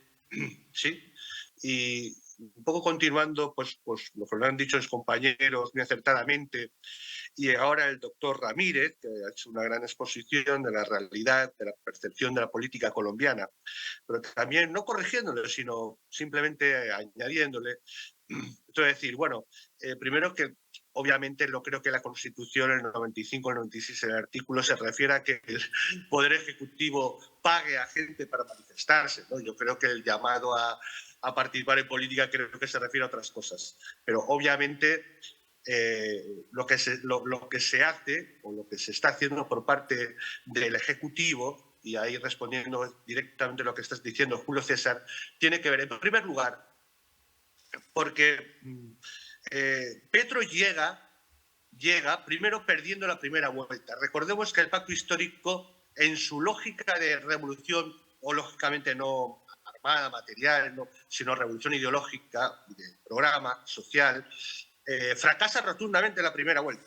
¿sí? Y un poco continuando pues lo que lo han dicho los compañeros muy acertadamente, y ahora el doctor Ramírez, que ha hecho una gran exposición de la realidad, de la percepción de la política colombiana, pero también no corrigiéndole, sino simplemente añadiéndole. Entonces decir, bueno, primero que obviamente no creo que la Constitución, el 95, el 96, el artículo se refiere a que el Poder Ejecutivo pague a gente para manifestarse, ¿no? Yo creo que el llamado a participar en política creo que se refiere a otras cosas. Pero obviamente lo que se hace o lo que se está haciendo por parte del Ejecutivo, y ahí respondiendo directamente a lo que estás diciendo, Julio César, tiene que ver, en primer lugar, porque Petro llega primero perdiendo la primera vuelta. Recordemos que el pacto histórico, en su lógica de revolución, o lógicamente no armada, material, no, sino revolución ideológica, de programa social, fracasa rotundamente la primera vuelta.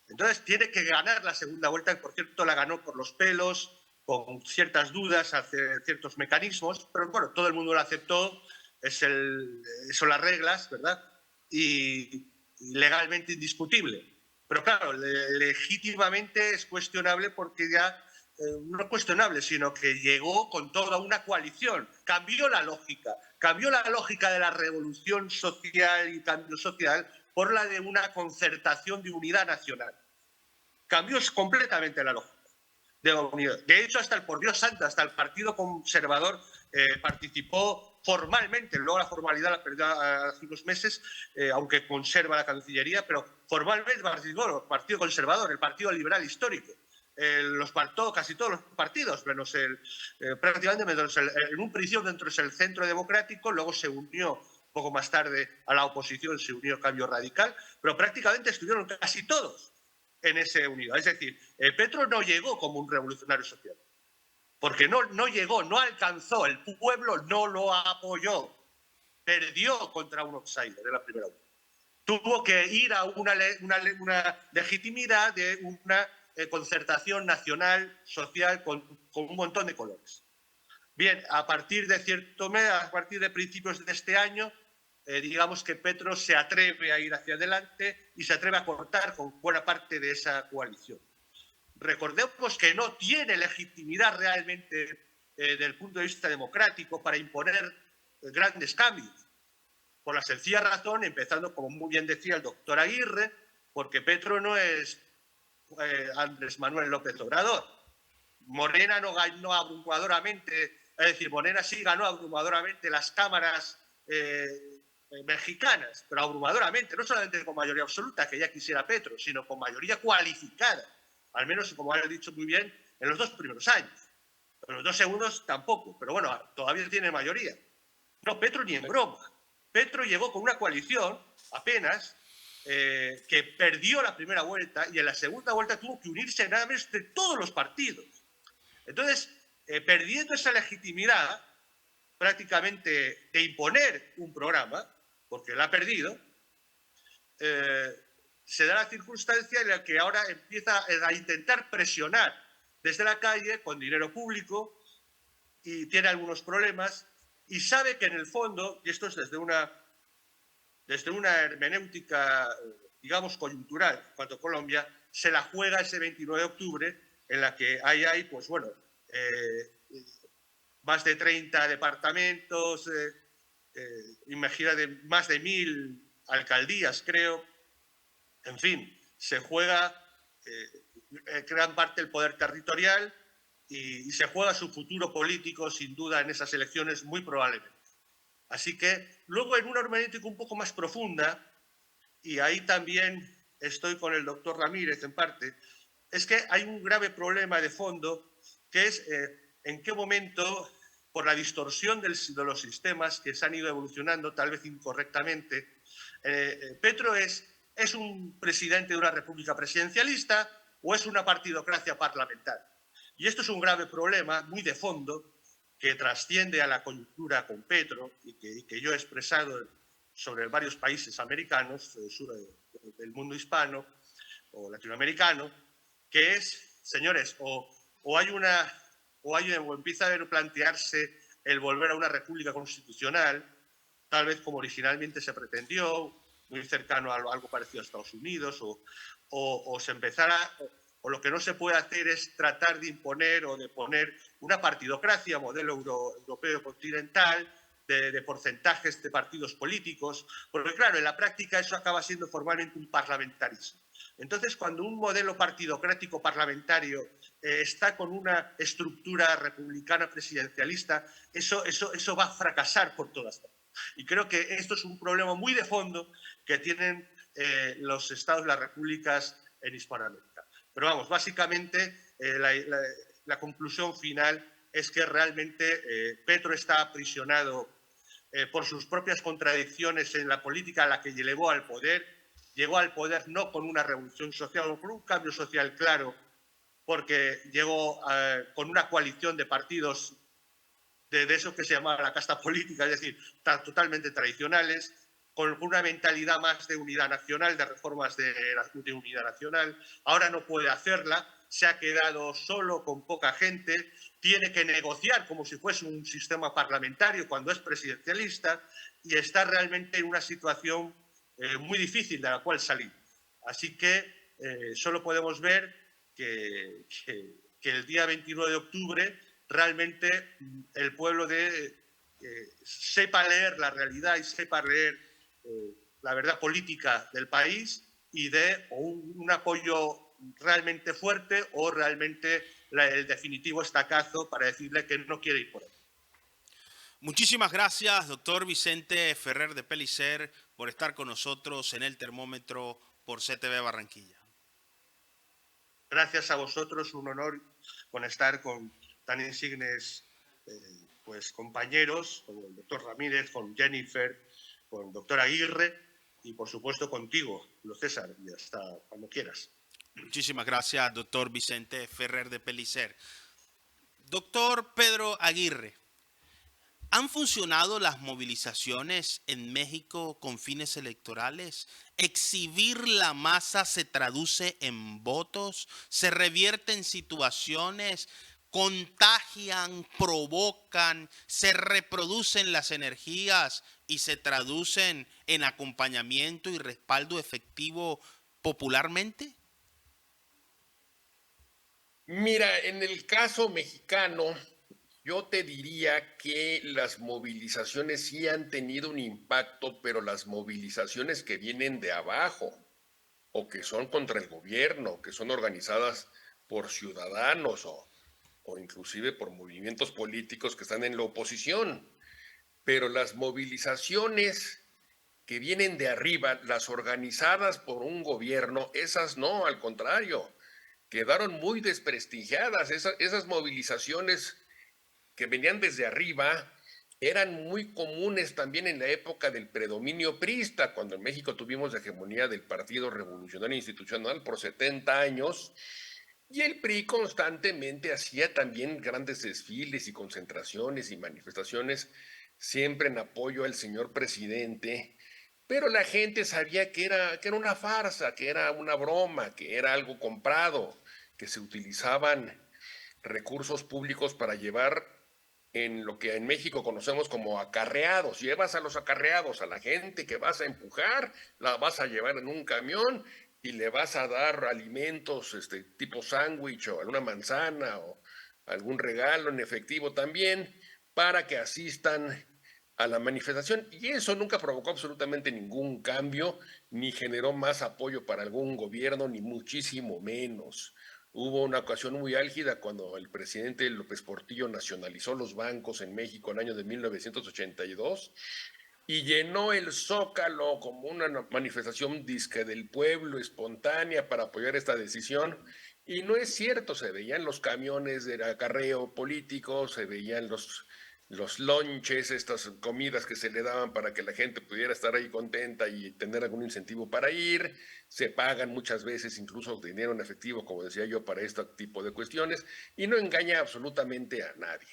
Entonces tiene que ganar la segunda vuelta, que por cierto la ganó por los pelos, con ciertas dudas, hace ciertos mecanismos, pero bueno, todo el mundo lo aceptó, son las reglas, ¿verdad? Y legalmente indiscutible. Pero claro, legítimamente es cuestionable porque ya, no es cuestionable, sino que llegó con toda una coalición. Cambió la lógica de la revolución social y cambio social por la de una concertación de unidad nacional. Cambió completamente la lógica de la unidad. De hecho, por Dios santo, hasta el Partido Conservador participó formalmente, luego la formalidad la perdió hace unos meses, aunque conserva la Cancillería, pero formalmente participó el Partido Conservador, el Partido Liberal Histórico, casi todos los partidos, menos prácticamente menos en un principio dentro del Centro Democrático, luego se unió un poco más tarde a la oposición, se unió Cambio Radical, pero prácticamente estuvieron casi todos en ese unido. Es decir, Petro no llegó como un revolucionario social, porque no llegó, no alcanzó, el pueblo no lo apoyó, perdió contra un outsider en la primera vuelta. Tuvo que ir a una legitimidad de una concertación nacional, social, con un montón de colores. Bien, a partir de cierto mes, a partir de principios de este año, digamos que Petro se atreve a ir hacia adelante y se atreve a cortar con buena parte de esa coalición. Recordemos que no tiene legitimidad realmente desde el punto de vista democrático para imponer grandes cambios. Por la sencilla razón, empezando, como muy bien decía el doctor Aguirre, porque Petro no es Andrés Manuel López Obrador. Morena no ganó abrumadoramente, es decir, Morena sí ganó abrumadoramente las cámaras mexicanas, pero abrumadoramente, no solamente con mayoría absoluta, que ya quisiera Petro, sino con mayoría cualificada, al menos, como ha dicho muy bien, en los 2 primeros años. Los 2 segundos tampoco, pero bueno, todavía tiene mayoría. No, Petro ni en broma. Petro llegó con una coalición apenas que perdió la primera vuelta y en la segunda vuelta tuvo que unirse nada menos de todos los partidos. Entonces, perdiendo esa legitimidad prácticamente de imponer un programa, porque la ha perdido, se da la circunstancia en la que ahora empieza a intentar presionar desde la calle con dinero público y tiene algunos problemas y sabe que en el fondo, y esto es desde una hermenéutica, digamos, coyuntural, en cuanto a Colombia, se la juega ese 29 de octubre en la que hay pues bueno, más de 30 departamentos, imagina de más de 1000 alcaldías, creo. En fin, se juega gran parte del poder territorial y se juega su futuro político, sin duda, en esas elecciones, muy probablemente. Así que luego en una hermenéutica un poco más profunda, y ahí también estoy con el doctor Ramírez en parte, es que hay un grave problema de fondo, que es en qué momento, por la distorsión de los sistemas que se han ido evolucionando, tal vez incorrectamente, Petro es un presidente de una república presidencialista o es una partidocracia parlamentaria. Y esto es un grave problema, muy de fondo, que trasciende a la coyuntura con Petro y que yo he expresado sobre varios países americanos del mundo hispano o latinoamericano, que es, señores, o empieza a plantearse el volver a una república constitucional, tal vez como originalmente se pretendió, muy cercano a algo parecido a Estados Unidos, o se empezara, o lo que no se puede hacer es tratar de imponer o de poner una partidocracia, modelo europeo continental, de porcentajes de partidos políticos, porque claro, en la práctica eso acaba siendo formalmente un parlamentarismo. Entonces, cuando un modelo partidocrático parlamentario está con una estructura republicana presidencialista, eso va a fracasar por todas partes. Y creo que esto es un problema muy de fondo que tienen los estados, las repúblicas en Hispanoamérica. Pero vamos, básicamente la conclusión final es que realmente Petro está aprisionado por sus propias contradicciones en la política a la que llegó al poder. Llegó al poder no con una revolución social o con un cambio social claro, porque llegó con una coalición de partidos de eso que se llamaba la casta política, es decir, totalmente tradicionales, con una mentalidad más de unidad nacional, de reformas de unidad nacional. Ahora no puede hacerla, se ha quedado solo con poca gente, tiene que negociar como si fuese un sistema parlamentario cuando es presidencialista y está realmente en una situación muy difícil de la cual salir. Así que solo podemos ver que el día 29 de octubre realmente el pueblo sepa leer la realidad y sepa leer la verdad política del país y dé un apoyo realmente fuerte o realmente el definitivo estacazo para decirle que no quiere ir por ahí. Muchísimas gracias, doctor Vicente Ferrer de Pellicer, por estar con nosotros en el termómetro por CTV Barranquilla. Gracias a vosotros, un honor con estar con tan insignes pues, compañeros, con el doctor Ramírez, con Jennifer, con el doctor Aguirre y por supuesto contigo, Julio César, y hasta cuando quieras. Muchísimas gracias, doctor Vicente Ferrer de Pellicer. Doctor Pedro Aguirre, ¿han funcionado las movilizaciones en México con fines electorales? ¿Exhibir la masa se traduce en votos? ¿Se revierten situaciones? ¿Contagian, provocan, se reproducen las energías y se traducen en acompañamiento y respaldo efectivo popularmente? Mira, en el caso mexicano, yo te diría que las movilizaciones sí han tenido un impacto, pero las movilizaciones que vienen de abajo o que son contra el gobierno, que son organizadas por ciudadanos o inclusive por movimientos políticos que están en la oposición. Pero las movilizaciones que vienen de arriba, las organizadas por un gobierno, esas no, al contrario, quedaron muy desprestigiadas. Esas movilizaciones que venían desde arriba eran muy comunes también en la época del predominio priista, cuando en México tuvimos la hegemonía del Partido Revolucionario Institucional por 70 años, y el PRI constantemente hacía también grandes desfiles y concentraciones y manifestaciones, siempre en apoyo al señor presidente, pero la gente sabía que era una farsa, que era una broma, que era algo comprado, que se utilizaban recursos públicos para llevar en lo que en México conocemos como acarreados. Llevas a los acarreados, a la gente que vas a empujar, la vas a llevar en un camión y le vas a dar alimentos tipo sándwich o alguna manzana o algún regalo en efectivo también para que asistan a la manifestación. Y eso nunca provocó absolutamente ningún cambio, ni generó más apoyo para algún gobierno, ni muchísimo menos. Hubo una ocasión muy álgida cuando el presidente López Portillo nacionalizó los bancos en México en el año de 1982 y llenó el Zócalo como una manifestación disque del pueblo espontánea para apoyar esta decisión. Y no es cierto, se veían los camiones de acarreo político, se veían los lonches, estas comidas que se le daban para que la gente pudiera estar ahí contenta y tener algún incentivo para ir. Se pagan muchas veces incluso dinero en efectivo, como decía yo, para este tipo de cuestiones, y no engaña absolutamente a nadie.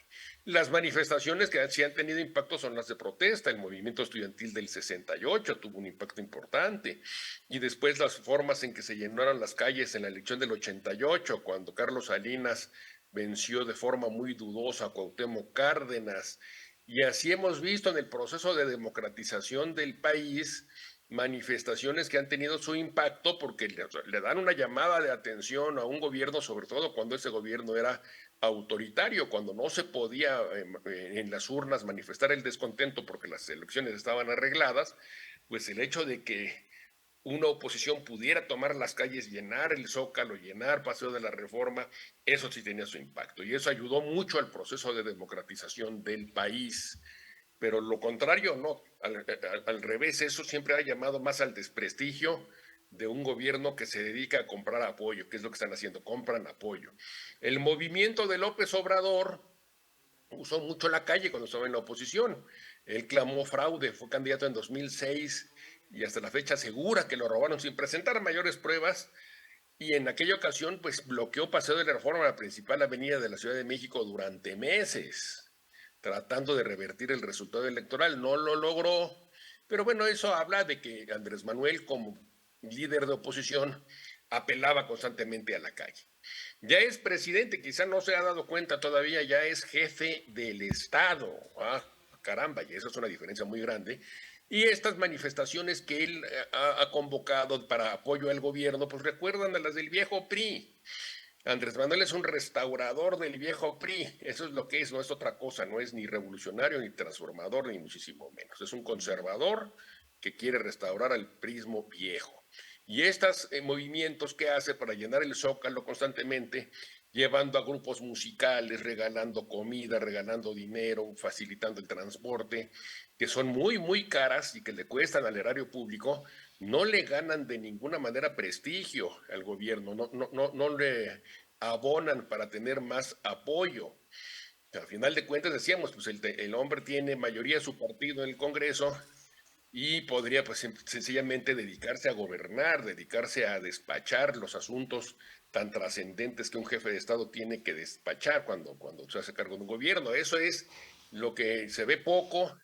Las manifestaciones que sí han tenido impacto son las de protesta. El movimiento estudiantil del 68 tuvo un impacto importante, y después las formas en que se llenaron las calles en la elección del 88, cuando Carlos Salinas venció de forma muy dudosa a Cuauhtémoc Cárdenas. Y así hemos visto en el proceso de democratización del país manifestaciones que han tenido su impacto porque le dan una llamada de atención a un gobierno, sobre todo cuando ese gobierno era autoritario, cuando no se podía en las urnas manifestar el descontento porque las elecciones estaban arregladas, pues el hecho de que una oposición pudiera tomar las calles, llenar el Zócalo, llenar Paseo de la Reforma, eso sí tenía su impacto y eso ayudó mucho al proceso de democratización del país. Pero lo contrario, no, al revés, eso siempre ha llamado más al desprestigio de un gobierno que se dedica a comprar apoyo, que es lo que están haciendo, compran apoyo. El movimiento de López Obrador usó mucho la calle cuando estaba en la oposición. Él clamó fraude, fue candidato en 2006 y hasta la fecha asegura que lo robaron sin presentar mayores pruebas. Y en aquella ocasión, pues bloqueó Paseo de la Reforma, la principal avenida de la Ciudad de México, durante meses, tratando de revertir el resultado electoral. No lo logró. Pero bueno, eso habla de que Andrés Manuel, como líder de oposición, apelaba constantemente a la calle. Ya es presidente, quizá no se ha dado cuenta todavía, ya es jefe del Estado. Ah, caramba, y eso es una diferencia muy grande. Y estas manifestaciones que él ha convocado para apoyo al gobierno, pues recuerdan a las del viejo PRI. Andrés Manuel es un restaurador del viejo PRI, eso es lo que es, no es otra cosa, no es ni revolucionario, ni transformador, ni muchísimo menos. Es un conservador que quiere restaurar al prismo viejo. Y estos movimientos que hace para llenar el Zócalo constantemente, llevando a grupos musicales, regalando comida, regalando dinero, facilitando el transporte, que son muy, muy caras y que le cuestan al erario público, no le ganan de ninguna manera prestigio al gobierno, no le abonan para tener más apoyo. Al final de cuentas decíamos, pues el hombre tiene mayoría de su partido en el Congreso y podría pues sencillamente dedicarse a gobernar, dedicarse a despachar los asuntos tan trascendentes que un jefe de Estado tiene que despachar cuando se hace cargo de un gobierno. Eso es lo que se ve poco,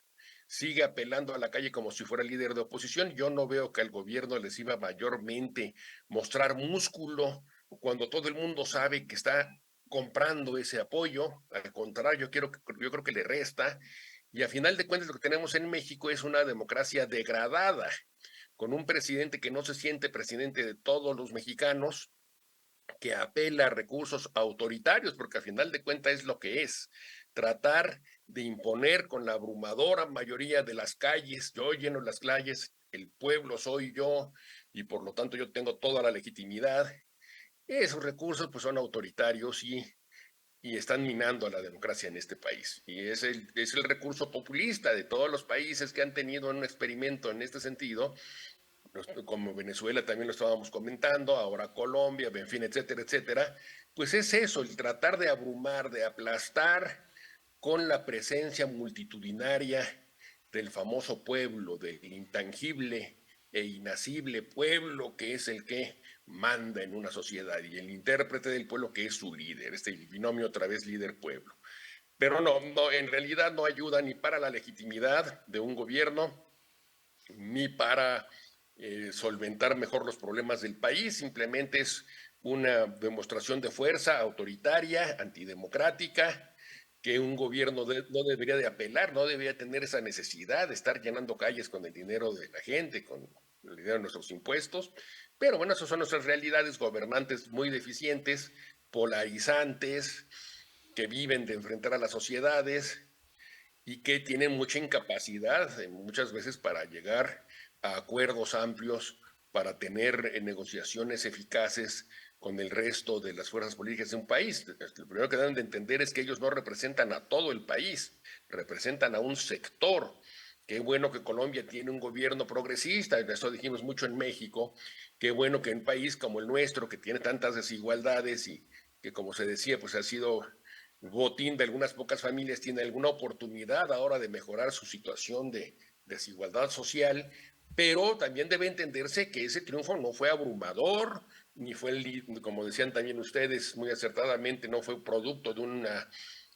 sigue apelando a la calle como si fuera líder de oposición. Yo no veo que al gobierno les iba mayormente mostrar músculo cuando todo el mundo sabe que está comprando ese apoyo. Al contrario, yo creo que le resta. Y a final de cuentas lo que tenemos en México es una democracia degradada, con un presidente que no se siente presidente de todos los mexicanos, que apela a recursos autoritarios, porque a final de cuentas es lo que es, tratar de imponer con la abrumadora mayoría de las calles, yo lleno las calles, el pueblo soy yo, y por lo tanto yo tengo toda la legitimidad. Esos recursos pues son autoritarios y están minando a la democracia en este país. Y es el recurso populista de todos los países que han tenido un experimento en este sentido, como Venezuela también lo estábamos comentando, ahora Colombia, en fin, etcétera, etcétera. Pues es eso, el tratar de abrumar, de aplastar con la presencia multitudinaria del famoso pueblo, del intangible e inacible pueblo que es el que manda en una sociedad y el intérprete del pueblo que es su líder, este binomio otra vez líder-pueblo. Pero no, en realidad no ayuda ni para la legitimidad de un gobierno, ni para solventar mejor los problemas del país, simplemente es una demostración de fuerza autoritaria, antidemocrática, que un gobierno no debería de apelar, no debería tener esa necesidad de estar llenando calles con el dinero de la gente, con el dinero de nuestros impuestos. Pero bueno, esas son nuestras realidades, gobernantes muy deficientes, polarizantes, que viven de enfrentar a las sociedades y que tienen mucha incapacidad muchas veces para llegar a acuerdos amplios, para tener negociaciones eficaces con el resto de las fuerzas políticas de un país. Lo primero que deben de entender es que ellos no representan a todo el país, representan a un sector. Qué bueno que Colombia tiene un gobierno progresista, eso dijimos mucho en México. Qué bueno que en un país como el nuestro, que tiene tantas desigualdades y que, como se decía, pues ha sido botín de algunas pocas familias, tiene alguna oportunidad ahora de mejorar su situación de desigualdad social, pero también debe entenderse que ese triunfo no fue abrumador, ni fue, como decían también ustedes muy acertadamente, no fue producto de una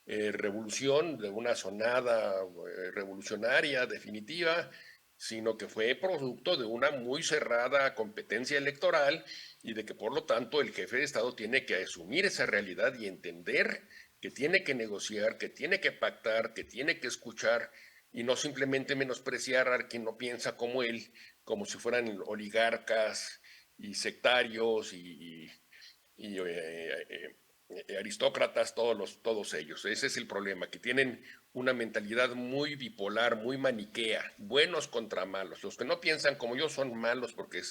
revolución, de una sonada revolucionaria definitiva, sino que fue producto de una muy cerrada competencia electoral y de que por lo tanto el jefe de Estado tiene que asumir esa realidad y entender que tiene que negociar, que tiene que pactar, que tiene que escuchar y no simplemente menospreciar a quien no piensa como él, como si fueran oligarcas y sectarios y aristócratas, todos ellos. Ese es el problema, que tienen una mentalidad muy bipolar, muy maniquea, buenos contra malos. Los que no piensan como yo son malos porque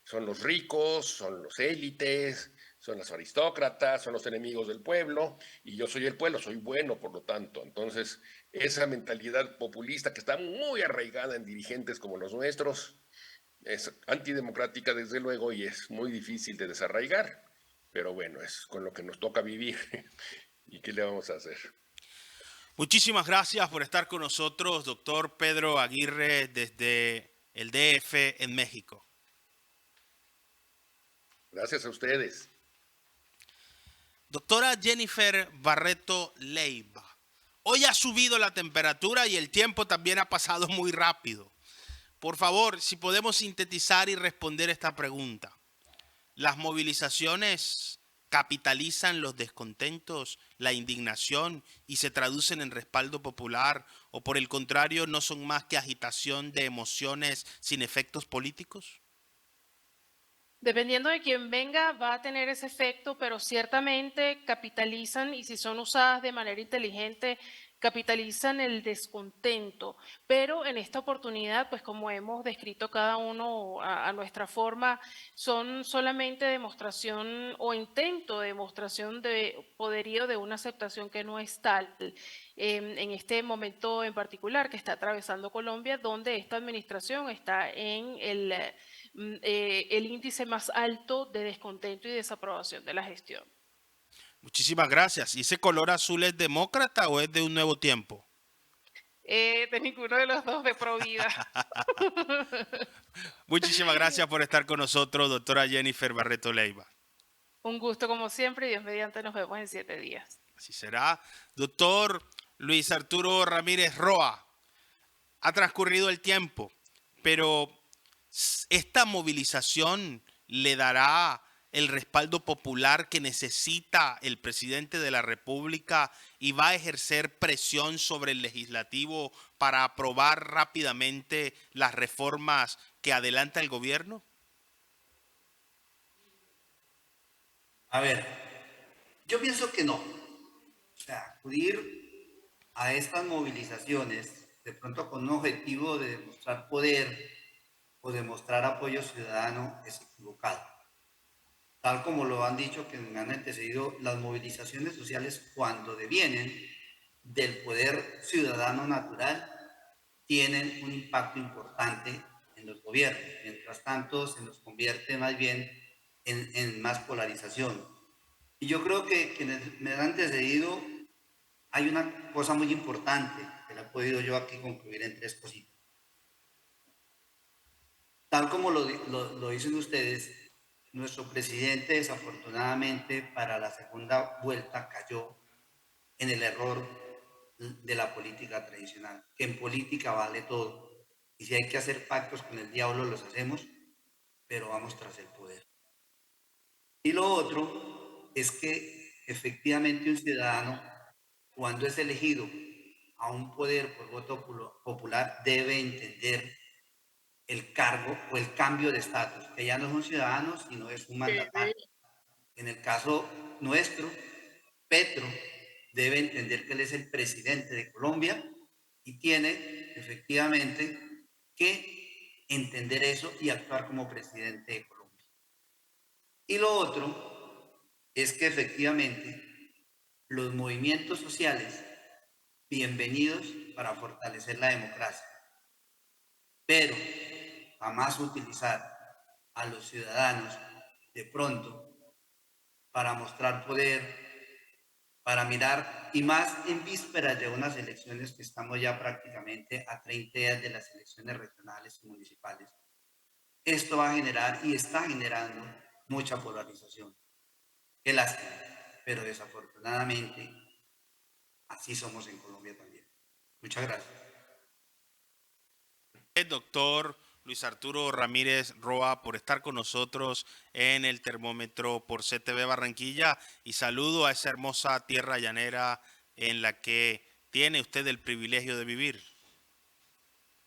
son los ricos, son los élites, son los aristócratas, son los enemigos del pueblo, y yo soy el pueblo, soy bueno, por lo tanto. Entonces, esa mentalidad populista que está muy arraigada en dirigentes como los nuestros, es antidemocrática desde luego y es muy difícil de desarraigar, pero bueno, es con lo que nos toca vivir. ¿Y qué le vamos a hacer? Muchísimas gracias por estar con nosotros, doctor Pedro Aguirre, desde el DF en México. Gracias a ustedes. Doctora Jennifer Barreto Leiva, hoy ha subido la temperatura y el tiempo también ha pasado muy rápido. Por favor, si podemos sintetizar y responder esta pregunta. ¿Las movilizaciones capitalizan los descontentos, la indignación y se traducen en respaldo popular? ¿O por el contrario no son más que agitación de emociones sin efectos políticos? Dependiendo de quién venga, va a tener ese efecto, pero ciertamente capitalizan, y si son usadas de manera inteligente, capitalizan el descontento. Pero en esta oportunidad, pues como hemos descrito cada uno a nuestra forma, son solamente demostración o intento de demostración de poderío de una aceptación que no es tal en este momento en particular que está atravesando Colombia, donde esta administración está en el índice más alto de descontento y desaprobación de la gestión. Muchísimas gracias. ¿Y ese color azul es demócrata o es de un nuevo tiempo? De ninguno de los dos, de Provida. Muchísimas gracias por estar con nosotros, doctora Jennifer Barreto Leiva. Un gusto como siempre y Dios mediante nos vemos en 7 días. Así será. Doctor Luis Arturo Ramírez Roa, ha transcurrido el tiempo, pero esta movilización le dará el respaldo popular que necesita el presidente de la República y va a ejercer presión sobre el legislativo para aprobar rápidamente las reformas que adelanta el gobierno? A ver, yo pienso que no. O sea, acudir a estas movilizaciones, de pronto con un objetivo de demostrar poder o demostrar apoyo ciudadano, es equivocado. Tal como lo han dicho que me han antecedido, las movilizaciones sociales, cuando devienen del poder ciudadano natural, tienen un impacto importante en los gobiernos. Mientras tanto, se nos convierte más bien en más polarización. Y yo creo que quienes me han antecedido hay una cosa muy importante que la he podido yo aquí concluir en 3 cositas. Tal como lo dicen ustedes, nuestro presidente desafortunadamente para la segunda vuelta cayó en el error de la política tradicional, que en política vale todo. Y si hay que hacer pactos con el diablo, los hacemos, pero vamos tras el poder. Y lo otro es que efectivamente un ciudadano, cuando es elegido a un poder por voto popular, debe entender el cargo o el cambio de estatus, que ya no es un ciudadano, sino es un mandatario. En el caso nuestro, Petro debe entender que él es el presidente de Colombia y tiene efectivamente que entender eso y actuar como presidente de Colombia. Y lo otro es que efectivamente los movimientos sociales, bienvenidos para fortalecer la democracia, pero jamás utilizar a los ciudadanos de pronto para mostrar poder, para mirar, y más en vísperas de unas elecciones que estamos ya prácticamente a 30 días de las elecciones regionales y municipales. Esto va a generar y está generando mucha polarización. Qué lástima, pero desafortunadamente así somos en Colombia también. Muchas gracias. Doctor Luis Arturo Ramírez Roa, por estar con nosotros en el termómetro por CTV Barranquilla, y saludo a esa hermosa tierra llanera en la que tiene usted el privilegio de vivir.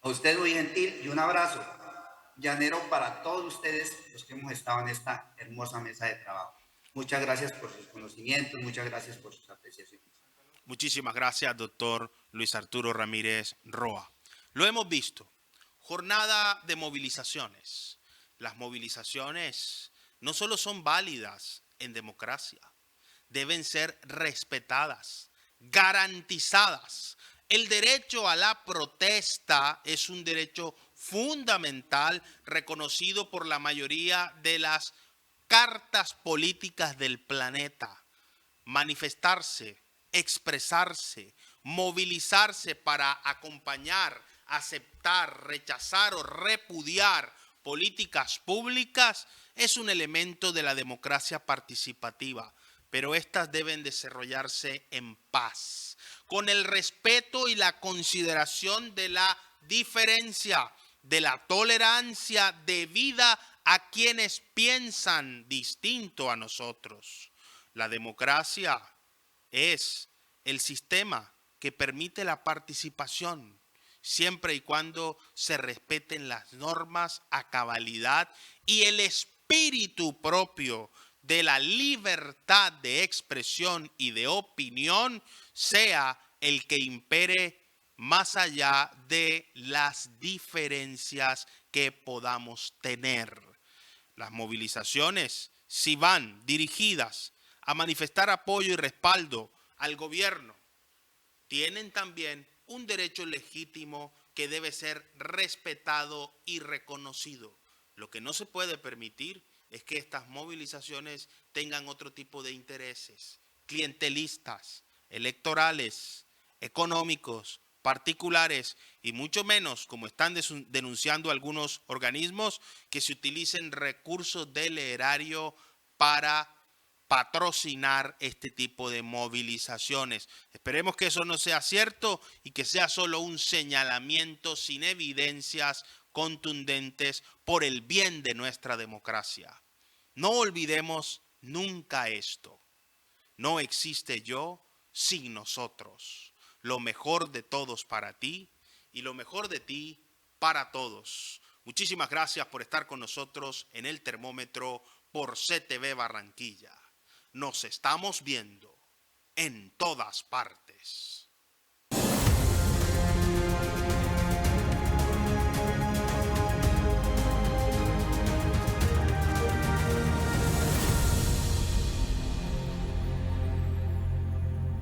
A usted muy gentil y un abrazo llanero para todos ustedes los que hemos estado en esta hermosa mesa de trabajo. Muchas gracias por sus conocimientos, muchas gracias por sus apreciaciones. Muchísimas gracias, doctor Luis Arturo Ramírez Roa. Lo hemos visto. Jornada de movilizaciones. Las movilizaciones no solo son válidas en democracia, deben ser respetadas, garantizadas. El derecho a la protesta es un derecho fundamental reconocido por la mayoría de las cartas políticas del planeta. Manifestarse, expresarse, movilizarse para acompañar, aceptar, rechazar o repudiar políticas públicas es un elemento de la democracia participativa, pero estas deben desarrollarse en paz, con el respeto y la consideración de la diferencia, de la tolerancia debida a quienes piensan distinto a nosotros. La democracia es el sistema que permite la participación, siempre y cuando se respeten las normas a cabalidad y el espíritu propio de la libertad de expresión y de opinión sea el que impere más allá de las diferencias que podamos tener. Las movilizaciones, si van dirigidas a manifestar apoyo y respaldo al gobierno, tienen también un derecho legítimo que debe ser respetado y reconocido. Lo que no se puede permitir es que estas movilizaciones tengan otro tipo de intereses, clientelistas, electorales, económicos, particulares, y mucho menos, como están denunciando algunos organismos, que se utilicen recursos del erario para patrocinar este tipo de movilizaciones. Esperemos que eso no sea cierto y que sea solo un señalamiento sin evidencias contundentes por el bien de nuestra democracia. No olvidemos nunca esto. No existe yo sin nosotros. Lo mejor de todos para ti y lo mejor de ti para todos. Muchísimas gracias por estar con nosotros en el termómetro por CTV Barranquilla. Nos estamos viendo en todas partes.